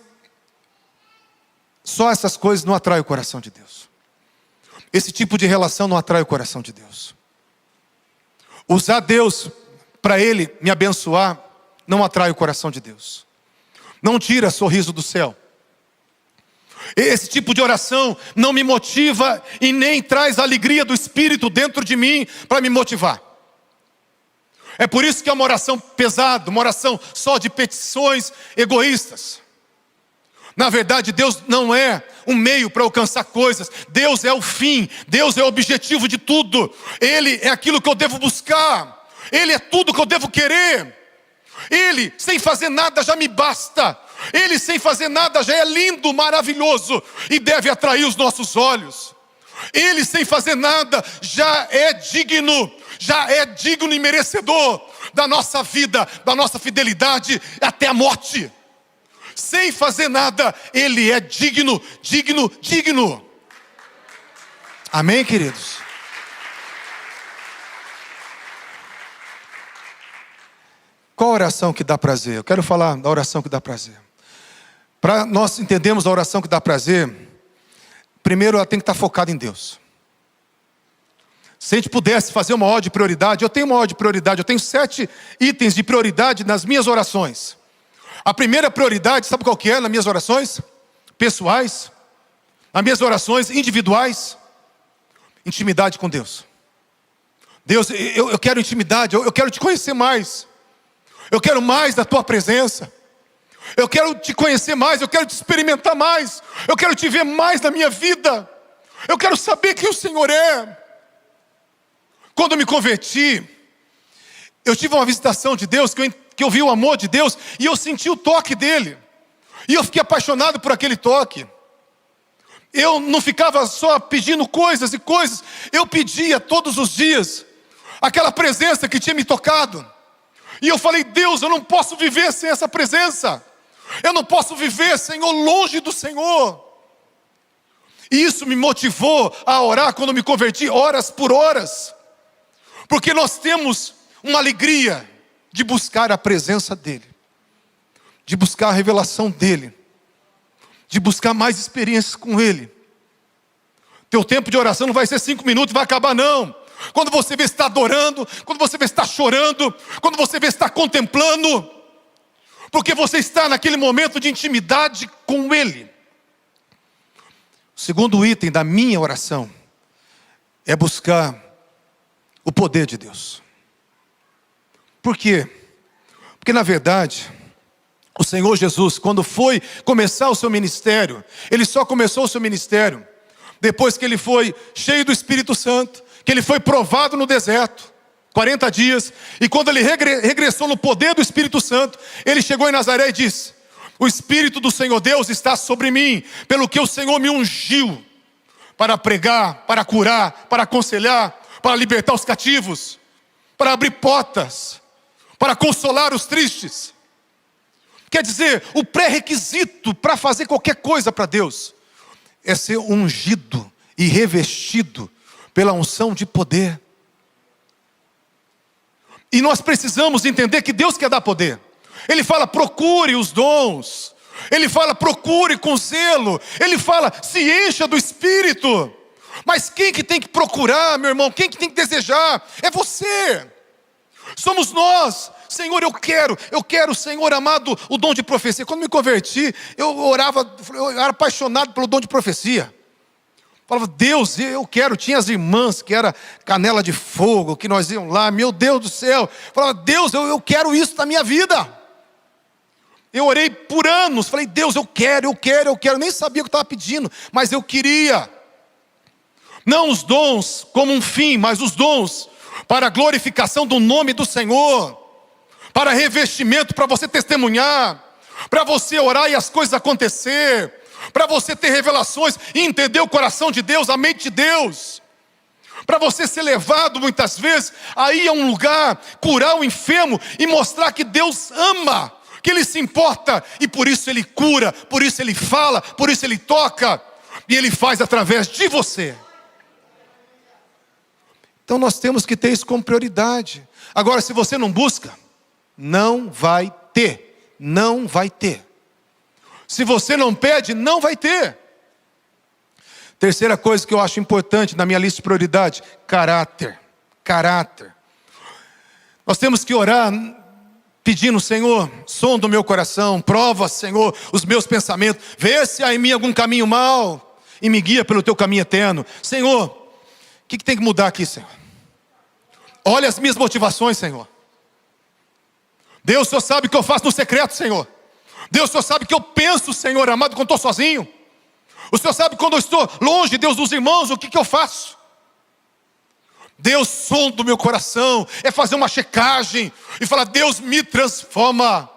só essas coisas não atraem o coração de Deus. Esse tipo de relação não atrai o coração de Deus. Usar Deus para Ele me abençoar não atrai o coração de Deus. Não tira sorriso do céu. Esse tipo de oração não me motiva e nem traz a alegria do Espírito dentro de mim para me motivar. É por isso que é uma oração pesada, uma oração só de petições egoístas. Na verdade, Deus não é um meio para alcançar coisas. Deus é o fim. Deus é o objetivo de tudo. Ele é aquilo que eu devo buscar. Ele é tudo que eu devo querer. Ele, sem fazer nada, já me basta. Ele, sem fazer nada, já é lindo, maravilhoso e deve atrair os nossos olhos. Ele, sem fazer nada, já é digno e merecedor da nossa vida, da nossa fidelidade até a morte. Sem fazer nada, Ele é digno. Amém, queridos? Qual a oração que dá prazer? Eu quero falar da oração que dá prazer. Para nós entendermos a oração que dá prazer, primeiro ela tem que estar focada em Deus. Se a gente pudesse fazer uma ordem de prioridade, eu tenho uma ordem de prioridade, eu tenho 7 itens de prioridade nas minhas orações. A primeira prioridade, sabe qual que é nas minhas orações? Pessoais, nas minhas orações individuais, intimidade com Deus. Deus, eu quero intimidade, eu quero te conhecer mais. Eu quero mais da tua presença. Eu quero te conhecer mais, eu quero te experimentar mais. Eu quero te ver mais na minha vida. Eu quero saber quem o Senhor é. Quando eu me converti, eu tive uma visitação de Deus, que eu vi o amor de Deus, e eu senti o toque dele. E eu fiquei apaixonado por aquele toque. Eu não ficava só pedindo coisas e coisas. Eu pedia todos os dias aquela presença que tinha me tocado. E eu falei, Deus, eu não posso viver sem essa presença. Eu não posso viver, Senhor, longe do Senhor. E isso me motivou a orar quando eu me converti, horas por horas. Porque nós temos uma alegria de buscar a presença dEle. De buscar a revelação dEle. De buscar mais experiências com Ele. Teu tempo de oração não vai ser 5 minutos e vai acabar, não. Quando você vê está adorando, quando você vê está chorando, quando você vê está contemplando, porque você está naquele momento de intimidade com Ele. O segundo item da minha oração é buscar o poder de Deus. Por quê? Porque na verdade, o Senhor Jesus, quando foi começar o seu ministério, Ele só começou o seu ministério depois que Ele foi cheio do Espírito Santo, que Ele foi provado no deserto, 40 dias, e quando Ele regressou no poder do Espírito Santo, Ele chegou em Nazaré e disse, o Espírito do Senhor Deus está sobre mim, pelo que o Senhor me ungiu, para pregar, para curar, para aconselhar, para libertar os cativos, para abrir portas, para consolar os tristes. Quer dizer, o pré-requisito para fazer qualquer coisa para Deus é ser ungido e revestido pela unção de poder. E nós precisamos entender que Deus quer dar poder. Ele fala, procure os dons. Ele fala, procure com zelo. Ele fala, se encha do Espírito. Mas quem que tem que procurar, meu irmão? Quem que tem que desejar? É você. Somos nós. Senhor, eu quero, Senhor amado, o dom de profecia. Quando me converti, eu era apaixonado pelo dom de profecia. Falava, Deus, eu quero. Tinha as irmãs que era canela de fogo, que nós íamos lá, meu Deus do céu. Falava, Deus, eu quero isso na minha vida. Eu orei por anos, falei, Deus, eu quero. Nem sabia o que estava pedindo, mas eu queria. Não os dons como um fim, mas os dons para a glorificação do nome do Senhor. Para revestimento, para você testemunhar, para você orar e as coisas acontecer, para você ter revelações e entender o coração de Deus, a mente de Deus, para você ser levado muitas vezes a ir a um lugar, curar o enfermo e mostrar que Deus ama, que Ele se importa, e por isso Ele cura, por isso Ele fala, por isso Ele toca, e Ele faz através de você. Então nós temos que ter isso como prioridade. Agora, se você não busca, não vai ter. Não vai ter. Se você não pede, não vai ter. Terceira coisa que eu acho importante na minha lista de prioridade: caráter. Caráter. Nós temos que orar pedindo, Senhor, sonda o meu coração, prova, Senhor, os meus pensamentos, vê se há em mim algum caminho mau e me guia pelo teu caminho eterno. Senhor, o que tem que mudar aqui, Senhor? Olha as minhas motivações, Senhor. Deus, o Senhor sabe o que eu faço no secreto, Senhor. Deus só sabe que eu penso, Senhor amado, quando estou sozinho. O Senhor sabe quando eu estou longe, Deus, dos irmãos, o que eu faço. Deus, sonda o meu coração, é fazer uma checagem e falar: Deus, me transforma.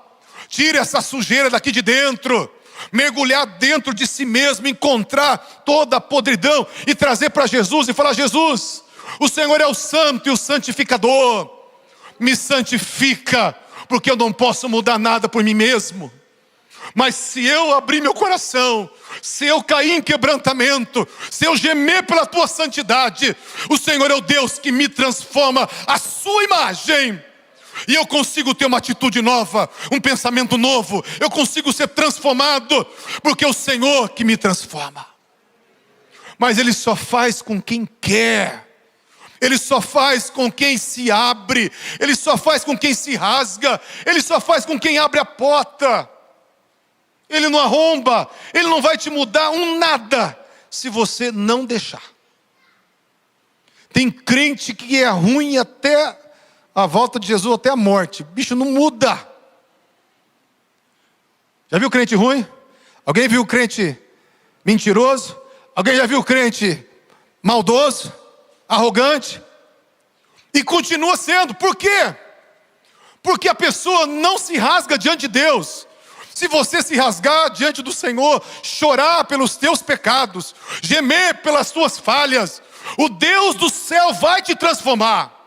Tira essa sujeira daqui de dentro. Mergulhar dentro de si mesmo, encontrar toda a podridão e trazer para Jesus e falar: Jesus, o Senhor é o santo e o santificador. Me santifica, porque eu não posso mudar nada por mim mesmo. Mas se eu abrir meu coração, se eu cair em quebrantamento, se eu gemer pela tua santidade, o Senhor é o Deus que me transforma à sua imagem. E eu consigo ter uma atitude nova, um pensamento novo. Eu consigo ser transformado, porque é o Senhor que me transforma. Mas Ele só faz com quem quer. Ele só faz com quem se abre. Ele só faz com quem se rasga. Ele só faz com quem abre a porta. Ele não arromba. Ele não vai te mudar um nada se você não deixar. Tem crente que é ruim até a volta de Jesus, até a morte. Bicho, não muda. Já viu crente ruim? Alguém viu crente mentiroso? Alguém já viu crente maldoso, arrogante? E continua sendo. Por quê? Porque a pessoa não se rasga diante de Deus. Se você se rasgar diante do Senhor, chorar pelos teus pecados, gemer pelas tuas falhas, o Deus do céu vai te transformar.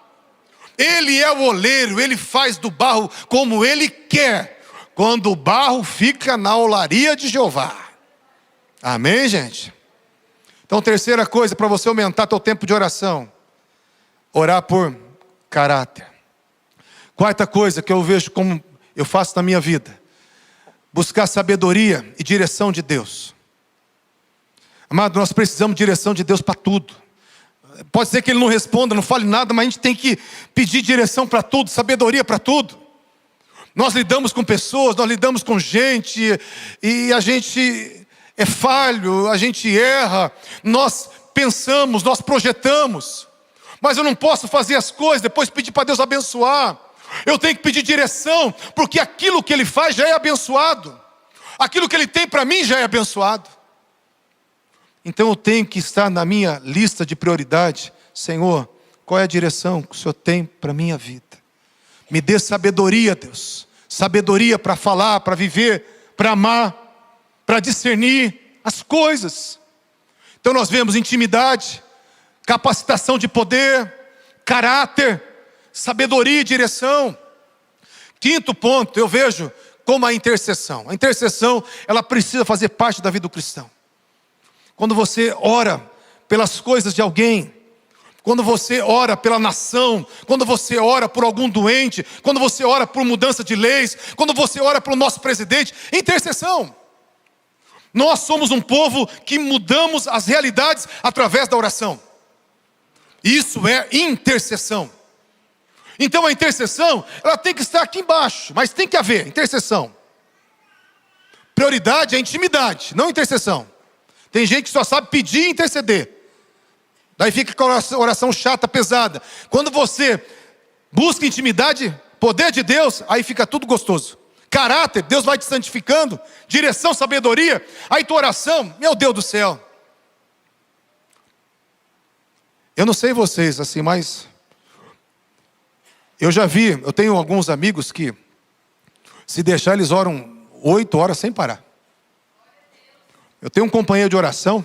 Ele é o oleiro, Ele faz do barro como Ele quer, quando o barro fica na olaria de Jeová. Amém, gente? Então, terceira coisa, para você aumentar teu tempo de oração: orar por caráter. Quarta coisa que eu vejo como eu faço na minha vida: buscar sabedoria e direção de Deus. Amado, nós precisamos de direção de Deus para tudo. Pode ser que Ele não responda, não fale nada, mas a gente tem que pedir direção para tudo, sabedoria para tudo. Nós lidamos com pessoas, nós lidamos com gente, e a gente é falho, a gente erra, nós pensamos, nós projetamos. Mas eu não posso fazer as coisas, depois pedir para Deus abençoar. Eu tenho que pedir direção, porque aquilo que Ele faz já é abençoado. Aquilo que Ele tem para mim já é abençoado. Então eu tenho que estar na minha lista de prioridade: Senhor, qual é a direção que o Senhor tem para a minha vida? Me dê sabedoria, Deus. Sabedoria para falar, para viver, para amar, para discernir as coisas. Então nós vemos intimidade, capacitação de poder, caráter, sabedoria e direção. Quinto ponto, eu vejo como a intercessão. A intercessão, ela precisa fazer parte da vida do cristão. Quando você ora pelas coisas de alguém, quando você ora pela nação, quando você ora por algum doente, quando você ora por mudança de leis, quando você ora pelo nosso presidente, intercessão. Nós somos um povo que mudamos as realidades através da oração. Isso é intercessão. Então a intercessão, ela tem que estar aqui embaixo, mas tem que haver intercessão. Prioridade é intimidade, não intercessão. Tem gente que só sabe pedir e interceder. Daí fica com a oração chata, pesada. Quando você busca intimidade, poder de Deus, aí fica tudo gostoso. Caráter, Deus vai te santificando. Direção, sabedoria. Aí tua oração, meu Deus do céu. Eu não sei vocês assim, mas eu já vi, eu tenho alguns amigos que, se deixar, eles oram 8 horas sem parar. Eu tenho um companheiro de oração,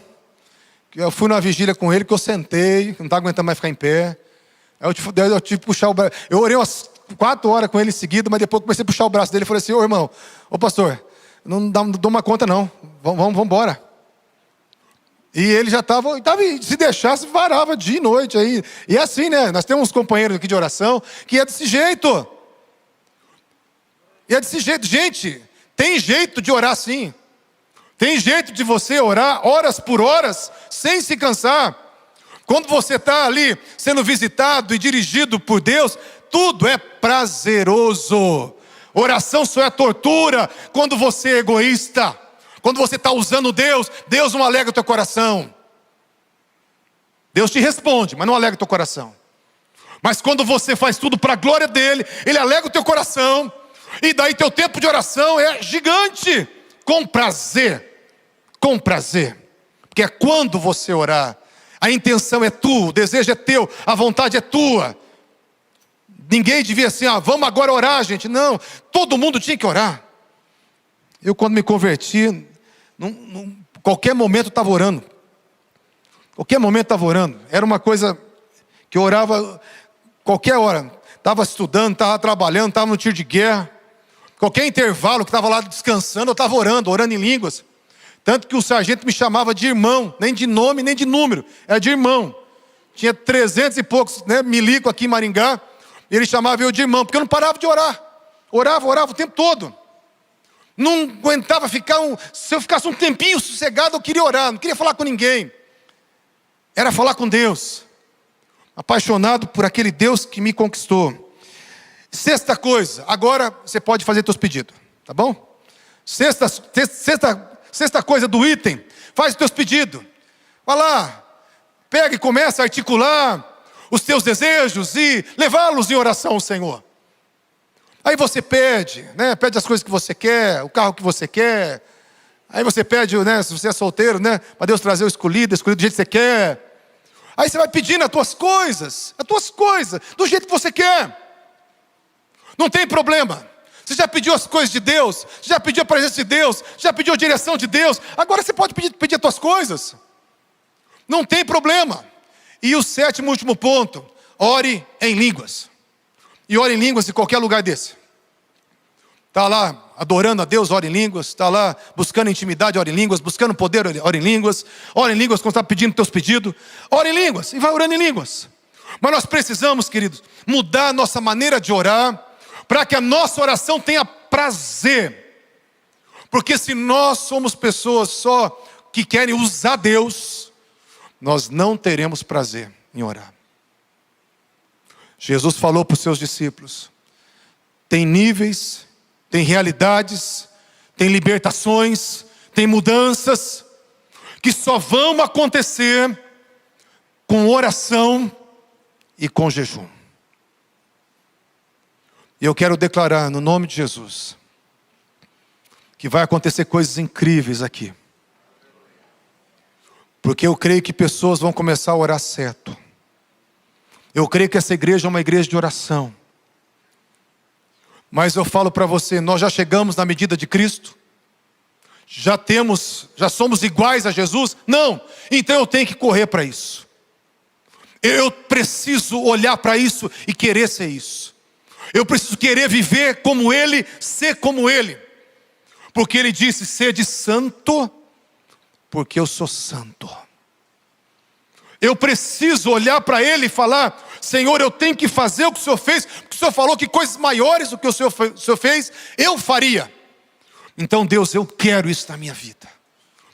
que eu fui numa vigília com ele, que eu sentei, não estava aguentando mais ficar em pé. Aí eu tive que puxar o braço. Eu orei umas 4 horas com ele em seguida, mas depois comecei a puxar o braço dele e falei assim: ô irmão, ô pastor, não dou uma conta não, vamos embora. E ele já estava, se deixasse, varava dia e noite aí. E é assim, né? Nós temos uns companheiros aqui de oração que é desse jeito. E é desse jeito. Gente, tem jeito de orar assim. Tem jeito de você orar horas por horas, sem se cansar. Quando você está ali, sendo visitado e dirigido por Deus, tudo é prazeroso. Oração só é tortura quando você é egoísta. Quando você está usando Deus, Deus não alegra o teu coração. Deus te responde, mas não alegra o teu coração. Mas quando você faz tudo para a glória dEle, Ele alegra o teu coração. E daí teu tempo de oração é gigante. Com prazer. Com prazer. Porque é quando você orar. A intenção é tua, o desejo é teu, a vontade é tua. Ninguém devia assim, vamos agora orar, gente. Não, todo mundo tinha que orar. Eu quando me converti, qualquer momento eu estava orando. Qualquer momento eu estava orando. Era uma coisa que eu orava qualquer hora. Estava estudando, estava trabalhando, estava no tiro de guerra. Qualquer intervalo que estava lá descansando, eu estava orando em línguas. Tanto que o sargento me chamava de irmão, nem de nome, nem de número, era de irmão. Tinha 300 e poucos milico aqui em Maringá, e ele chamava eu de irmão, porque eu não parava de orar. Orava o tempo todo. Não aguentava ficar, se eu ficasse um tempinho sossegado, eu queria orar, não queria falar com ninguém. Era falar com Deus. Apaixonado por aquele Deus que me conquistou. Sexta coisa, agora você pode fazer seus pedidos, tá bom? Sexta coisa do item, faz os teus pedidos. Vai lá, pega e começa a articular os teus desejos e levá-los em oração ao Senhor. Aí você pede, pede as coisas que você quer, o carro que você quer. Aí você pede, se você é solteiro, para Deus trazer o escolhido do jeito que você quer. Aí você vai pedindo as tuas coisas, do jeito que você quer. Não tem problema. Você já pediu as coisas de Deus, já pediu a presença de Deus, já pediu a direção de Deus. Agora você pode pedir as tuas coisas. Não tem problema. E o sétimo, último ponto, ore em línguas. E ore em línguas em qualquer lugar desse. Está lá adorando a Deus, ore em línguas. Está lá buscando intimidade, ore em línguas. Buscando poder, ore em línguas. Ore em línguas quando está pedindo teus pedidos. Ore em línguas e vai orando em línguas. Mas nós precisamos, queridos, mudar a nossa maneira de orar, para que a nossa oração tenha prazer. Porque se nós somos pessoas só que querem usar Deus, nós não teremos prazer em orar. Jesus falou para os seus discípulos, tem níveis, tem realidades, tem libertações, tem mudanças, que só vão acontecer com oração e com jejum. E eu quero declarar no nome de Jesus, que vai acontecer coisas incríveis aqui. Porque eu creio que pessoas vão começar a orar certo. Eu creio que essa igreja é uma igreja de oração. Mas eu falo para você, nós já chegamos na medida de Cristo? Já somos iguais a Jesus? Não, então eu tenho que correr para isso. Eu preciso olhar para isso e querer ser isso. Eu preciso querer viver como Ele, ser como Ele. Porque Ele disse, sede santo, porque eu sou santo. Eu preciso olhar para Ele e falar, Senhor, eu tenho que fazer o que o Senhor fez, porque o Senhor falou que coisas maiores do que o Senhor fez, eu faria. Então Deus, eu quero isso na minha vida.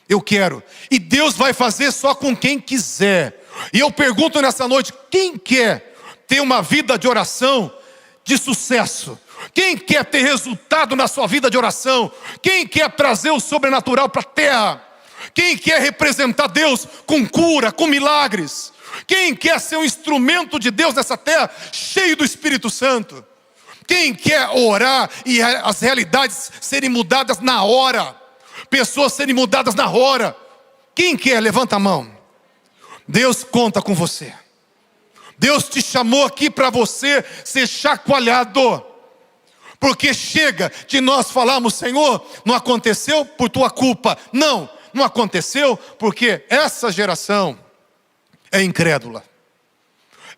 Eu quero. E Deus vai fazer só com quem quiser. E eu pergunto nessa noite, quem quer ter uma vida de oração de sucesso? Quem quer ter resultado na sua vida de oração? Quem quer trazer o sobrenatural para a terra? Quem quer representar Deus com cura, com milagres? Quem quer ser um instrumento de Deus nessa terra, cheio do Espírito Santo? Quem quer orar e as realidades serem mudadas na hora? Pessoas serem mudadas na hora? Quem quer? Levanta a mão. Deus conta com você. Deus te chamou aqui para você ser chacoalhado. Porque chega de nós falarmos, Senhor, não aconteceu por tua culpa. Não aconteceu porque essa geração é incrédula.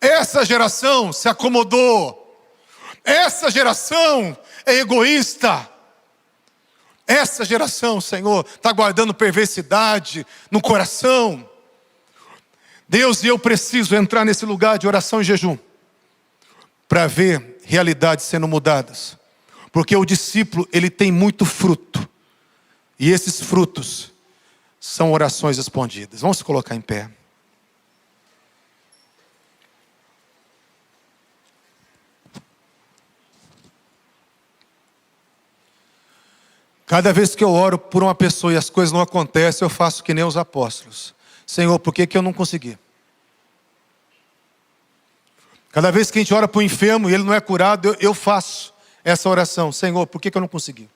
Essa geração se acomodou. Essa geração é egoísta. Essa geração, Senhor, está guardando perversidade no coração. Deus, e eu preciso entrar nesse lugar de oração e jejum para ver realidades sendo mudadas. Porque o discípulo, ele tem muito fruto. E esses frutos são orações respondidas. Vamos se colocar em pé. Cada vez que eu oro por uma pessoa e as coisas não acontecem, eu faço que nem os apóstolos. Senhor, por que eu não consegui? Cada vez que a gente ora para o enfermo e ele não é curado, eu faço essa oração: Senhor, por que eu não consegui?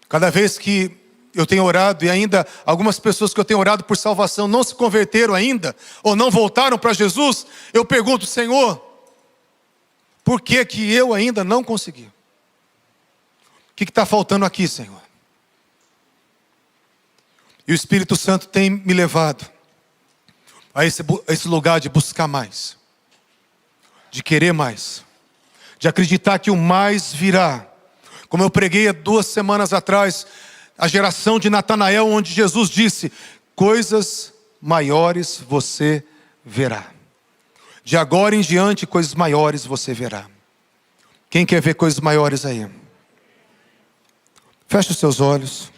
Cada vez que eu tenho orado, e ainda algumas pessoas que eu tenho orado por salvação não se converteram ainda, ou não voltaram para Jesus, eu pergunto: Senhor, por que eu ainda não consegui? O que está faltando aqui, Senhor? E o Espírito Santo tem me levado a esse lugar de buscar mais, de querer mais, de acreditar que o mais virá. Como eu preguei há 2 semanas atrás, a geração de Natanael, onde Jesus disse: coisas maiores você verá. De agora em diante, coisas maiores você verá. Quem quer ver coisas maiores aí? Feche os seus olhos.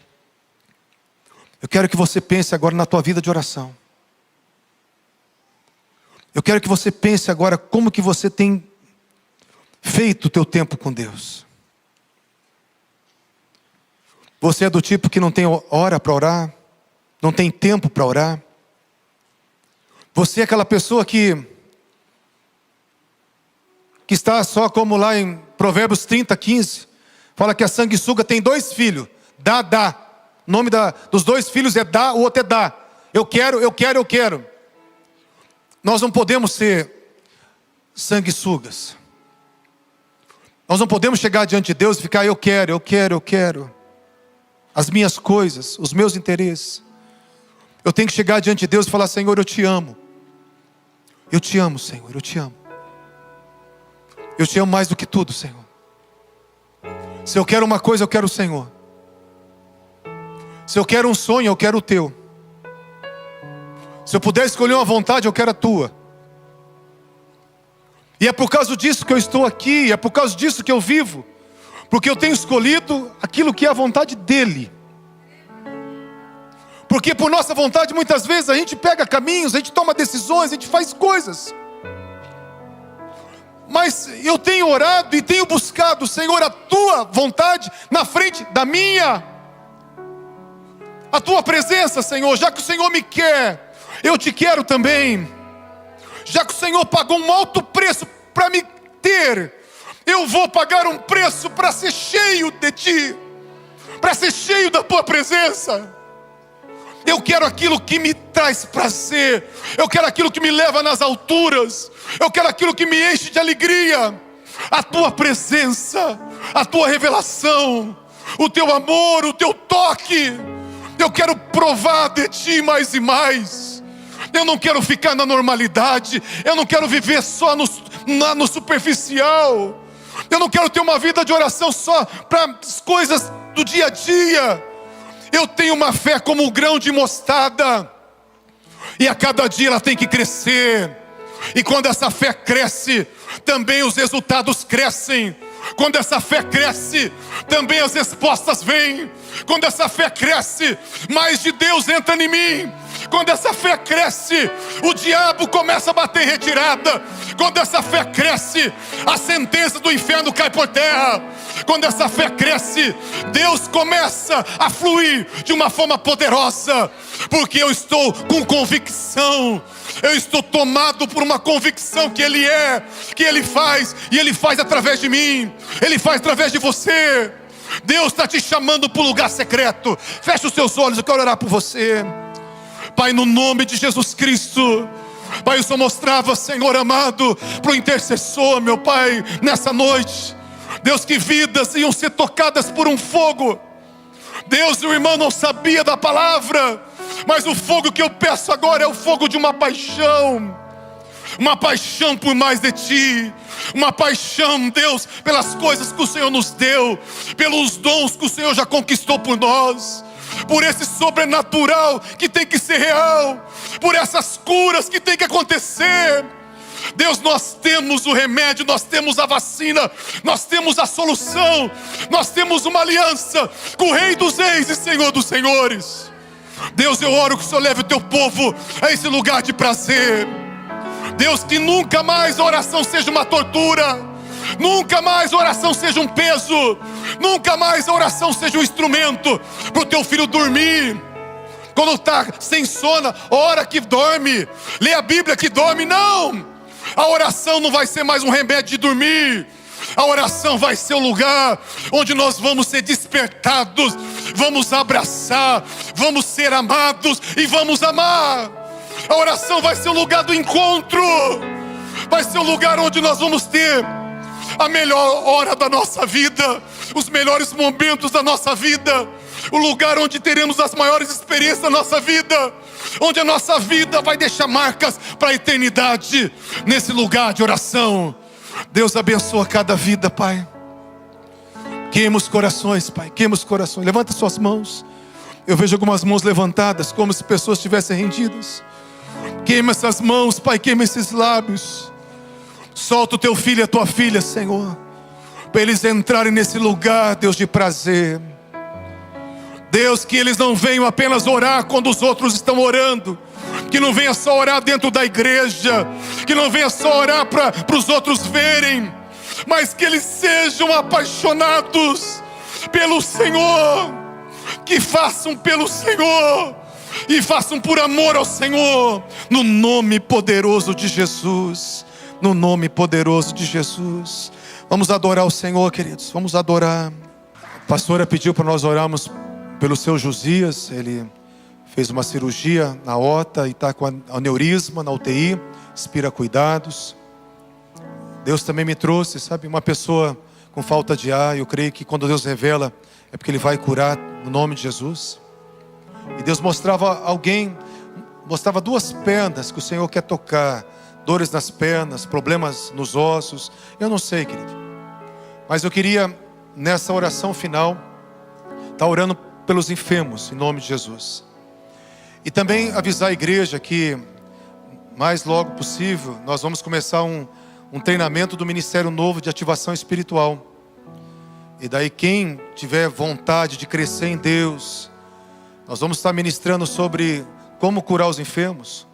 Eu quero que você pense agora na tua vida de oração. Eu quero que você pense agora como que você tem feito o teu tempo com Deus. Você é do tipo que não tem hora para orar, não tem tempo para orar. Você é aquela pessoa que está só como lá em Provérbios 30:15, fala que a sanguessuga tem 2 filhos, dá. O nome dos 2 filhos é dá, o outro é dá. Eu quero. Nós não podemos ser sanguessugas. Nós não podemos chegar diante de Deus e ficar: eu quero. As minhas coisas, os meus interesses. Eu tenho que chegar diante de Deus e falar: Senhor, eu te amo. Eu te amo, Senhor, eu te amo. Eu te amo mais do que tudo, Senhor. Se eu quero uma coisa, eu quero o Senhor. Se eu quero um sonho, eu quero o teu. Se eu puder escolher uma vontade, eu quero a tua. E é por causa disso que eu estou aqui, é por causa disso que eu vivo. Porque eu tenho escolhido aquilo que é a vontade dEle. Porque por nossa vontade, muitas vezes, a gente pega caminhos, a gente toma decisões, a gente faz coisas. Mas eu tenho orado e tenho buscado, Senhor, a tua vontade na frente da minha. A tua presença, Senhor, já que o Senhor me quer, eu te quero também. Já que o Senhor pagou um alto preço para me ter, eu vou pagar um preço para ser cheio de ti, para ser cheio da tua presença. Eu quero aquilo que me traz prazer, eu quero aquilo que me leva nas alturas, eu quero aquilo que me enche de alegria. A tua presença, a tua revelação, o teu amor, o teu toque. Eu quero provar de ti mais e mais. Eu não quero ficar na normalidade, eu não quero viver só no superficial. Eu não quero ter uma vida de oração só para as coisas do dia a dia. Eu tenho uma fé como um grão de mostarda, e a cada dia ela tem que crescer. E quando essa fé cresce, também os resultados crescem. Quando essa fé cresce, também as respostas vêm. Quando essa fé cresce, mais de Deus entra em mim. Quando essa fé cresce, o diabo começa a bater em retirada. Quando essa fé cresce, a sentença do inferno cai por terra. Quando essa fé cresce, Deus começa a fluir de uma forma poderosa. Porque eu estou com convicção. Eu estou tomado por uma convicção que Ele é, que Ele faz, e Ele faz através de mim, Ele faz através de você. Deus está te chamando para um lugar secreto. Feche os seus olhos, eu quero orar por você. Pai, no nome de Jesus Cristo, Pai, eu só mostrava, Senhor amado, para o intercessor, meu Pai, nessa noite, Deus, que vidas iam ser tocadas por um fogo. Deus, o irmão não sabia da palavra, mas o fogo que eu peço agora é o fogo de uma paixão. Uma paixão por mais de ti. Uma paixão, Deus, pelas coisas que o Senhor nos deu, pelos dons que o Senhor já conquistou por nós, por esse sobrenatural que tem que ser real, por essas curas que tem que acontecer. Deus, nós temos o remédio, nós temos a vacina, nós temos a solução, nós temos uma aliança com o Rei dos Reis e Senhor dos Senhores. Deus, eu oro que o Senhor leve o teu povo a esse lugar de prazer. Deus, que nunca mais a oração seja uma tortura, nunca mais a oração seja um peso, nunca mais a oração seja um instrumento para o teu filho dormir. Quando está sem sono, ora que dorme, lê a Bíblia que dorme. Não, A oração não vai ser mais um remédio de dormir. A oração vai ser o lugar onde nós vamos ser despertados, vamos abraçar, vamos ser amados e vamos amar. A oração vai ser o lugar do encontro, vai ser o lugar onde nós vamos ter a melhor hora da nossa vida, os melhores momentos da nossa vida, o lugar onde teremos as maiores experiências da nossa vida, onde a nossa vida vai deixar marcas para a eternidade, nesse lugar de oração. Deus abençoa cada vida, Pai. Queima os corações, Pai, queima os corações. Levanta suas mãos. Eu vejo algumas mãos levantadas, como se pessoas estivessem rendidas. Queima essas mãos, Pai, queima esses lábios. Solta o teu filho e a tua filha, Senhor, para eles entrarem nesse lugar, Deus, de prazer. Deus, que eles não venham apenas orar quando os outros estão orando, que não venha só orar dentro da igreja, que não venha só orar para os outros verem, mas que eles sejam apaixonados pelo Senhor, que façam pelo Senhor e façam por amor ao Senhor, no nome poderoso de Jesus, no nome poderoso de Jesus. Vamos adorar o Senhor, queridos, vamos adorar. A pastora pediu para nós orarmos pelo seu Josias. Ele fez uma cirurgia na aorta e está com aneurisma na UTI, inspira cuidados. Deus também me trouxe, sabe, uma pessoa com falta de ar. Eu creio que quando Deus revela, é porque Ele vai curar no nome de Jesus. E Deus mostrava mostrava duas pernas que o Senhor quer tocar, dores nas pernas, problemas nos ossos. Eu não sei, querido, mas eu queria, nessa oração final, estar orando pelos enfermos, em nome de Jesus. E também avisar a igreja que, mais logo possível, nós vamos começar um treinamento do Ministério Novo de Ativação Espiritual. E daí, quem tiver vontade de crescer em Deus, nós vamos estar ministrando sobre como curar os enfermos,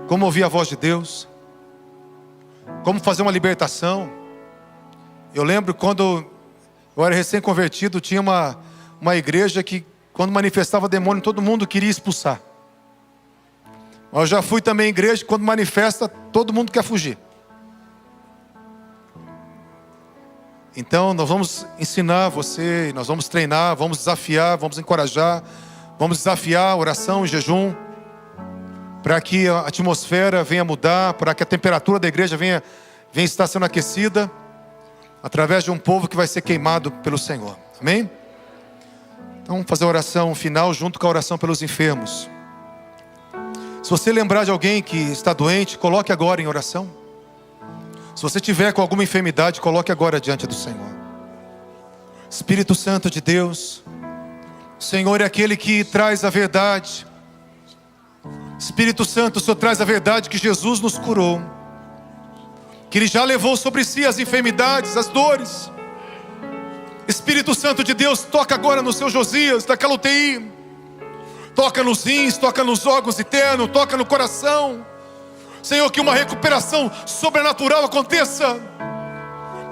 como ouvir a voz de Deus, como fazer uma libertação. Eu lembro quando eu era recém-convertido, tinha uma igreja que, quando manifestava demônio, todo mundo queria expulsar. Eu já fui também em igreja que, quando manifesta, todo mundo quer fugir. Então nós vamos ensinar você, nós vamos treinar, vamos desafiar, vamos encorajar, vamos desafiar a oração e jejum, para que a atmosfera venha mudar, para que a temperatura da igreja venha estar sendo aquecida, através de um povo que vai ser queimado pelo Senhor. Amém? Então vamos fazer a oração final junto com a oração pelos enfermos. Se você lembrar de alguém que está doente, coloque agora em oração. Se você tiver com alguma enfermidade, coloque agora diante do Senhor. Espírito Santo de Deus, o Senhor é aquele que traz a verdade. Espírito Santo, o Senhor traz a verdade que Jesus nos curou, que Ele já levou sobre si as enfermidades, as dores. Espírito Santo de Deus, toca agora no seu Josias, daquela UTI. Toca nos rins, toca nos órgãos internos, toca no coração. Senhor, que uma recuperação sobrenatural aconteça.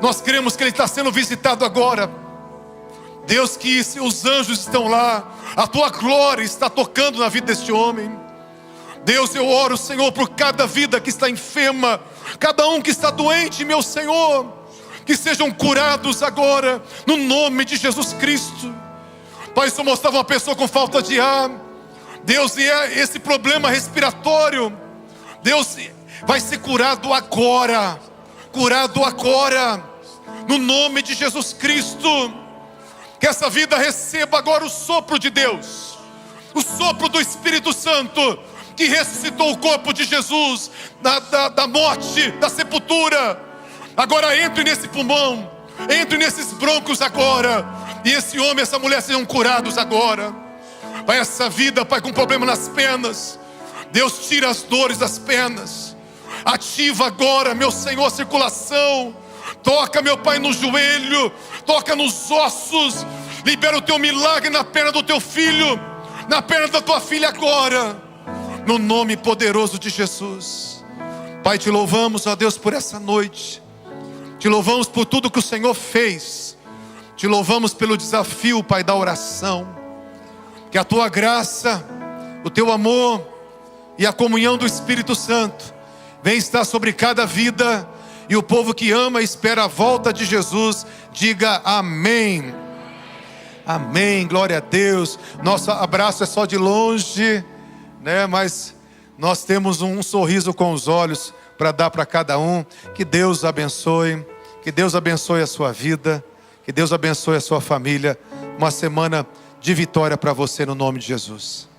Nós cremos que Ele está sendo visitado agora. Deus, que os anjos estão lá, a Tua glória está tocando na vida deste homem. Deus, eu oro, Senhor, por cada vida que está enferma, cada um que está doente, meu Senhor, que sejam curados agora, no nome de Jesus Cristo. Pai, só mostrava uma pessoa com falta de ar. Deus, e é esse problema respiratório, Deus, vai ser curado agora, no nome de Jesus Cristo. Que essa vida receba agora o sopro de Deus, o sopro do Espírito Santo, que ressuscitou o corpo de Jesus da morte, da sepultura. Agora entre nesse pulmão, entre nesses broncos agora, e esse homem, essa mulher sejam curados agora. Pai, essa vida, Pai, com problema nas pernas, Deus, tira as dores das pernas. Ativa agora, meu Senhor, a circulação. Toca, meu Pai, no joelho, toca nos ossos. Libera o Teu milagre na perna do Teu filho, na perna da Tua filha agora, no nome poderoso de Jesus. Pai, Te louvamos, ó Deus, por essa noite. Te louvamos por tudo que o Senhor fez. Te louvamos pelo desafio, Pai, da oração. Que a Tua graça, o Teu amor e a comunhão do Espírito Santo vem estar sobre cada vida. E o povo que ama e espera a volta de Jesus, diga amém. Amém, glória a Deus. Nosso abraço é só de longe, né? Mas nós temos um sorriso com os olhos para dar para cada um. Que Deus abençoe. Que Deus abençoe a sua vida. Que Deus abençoe a sua família. Uma semana de vitória para você no nome de Jesus.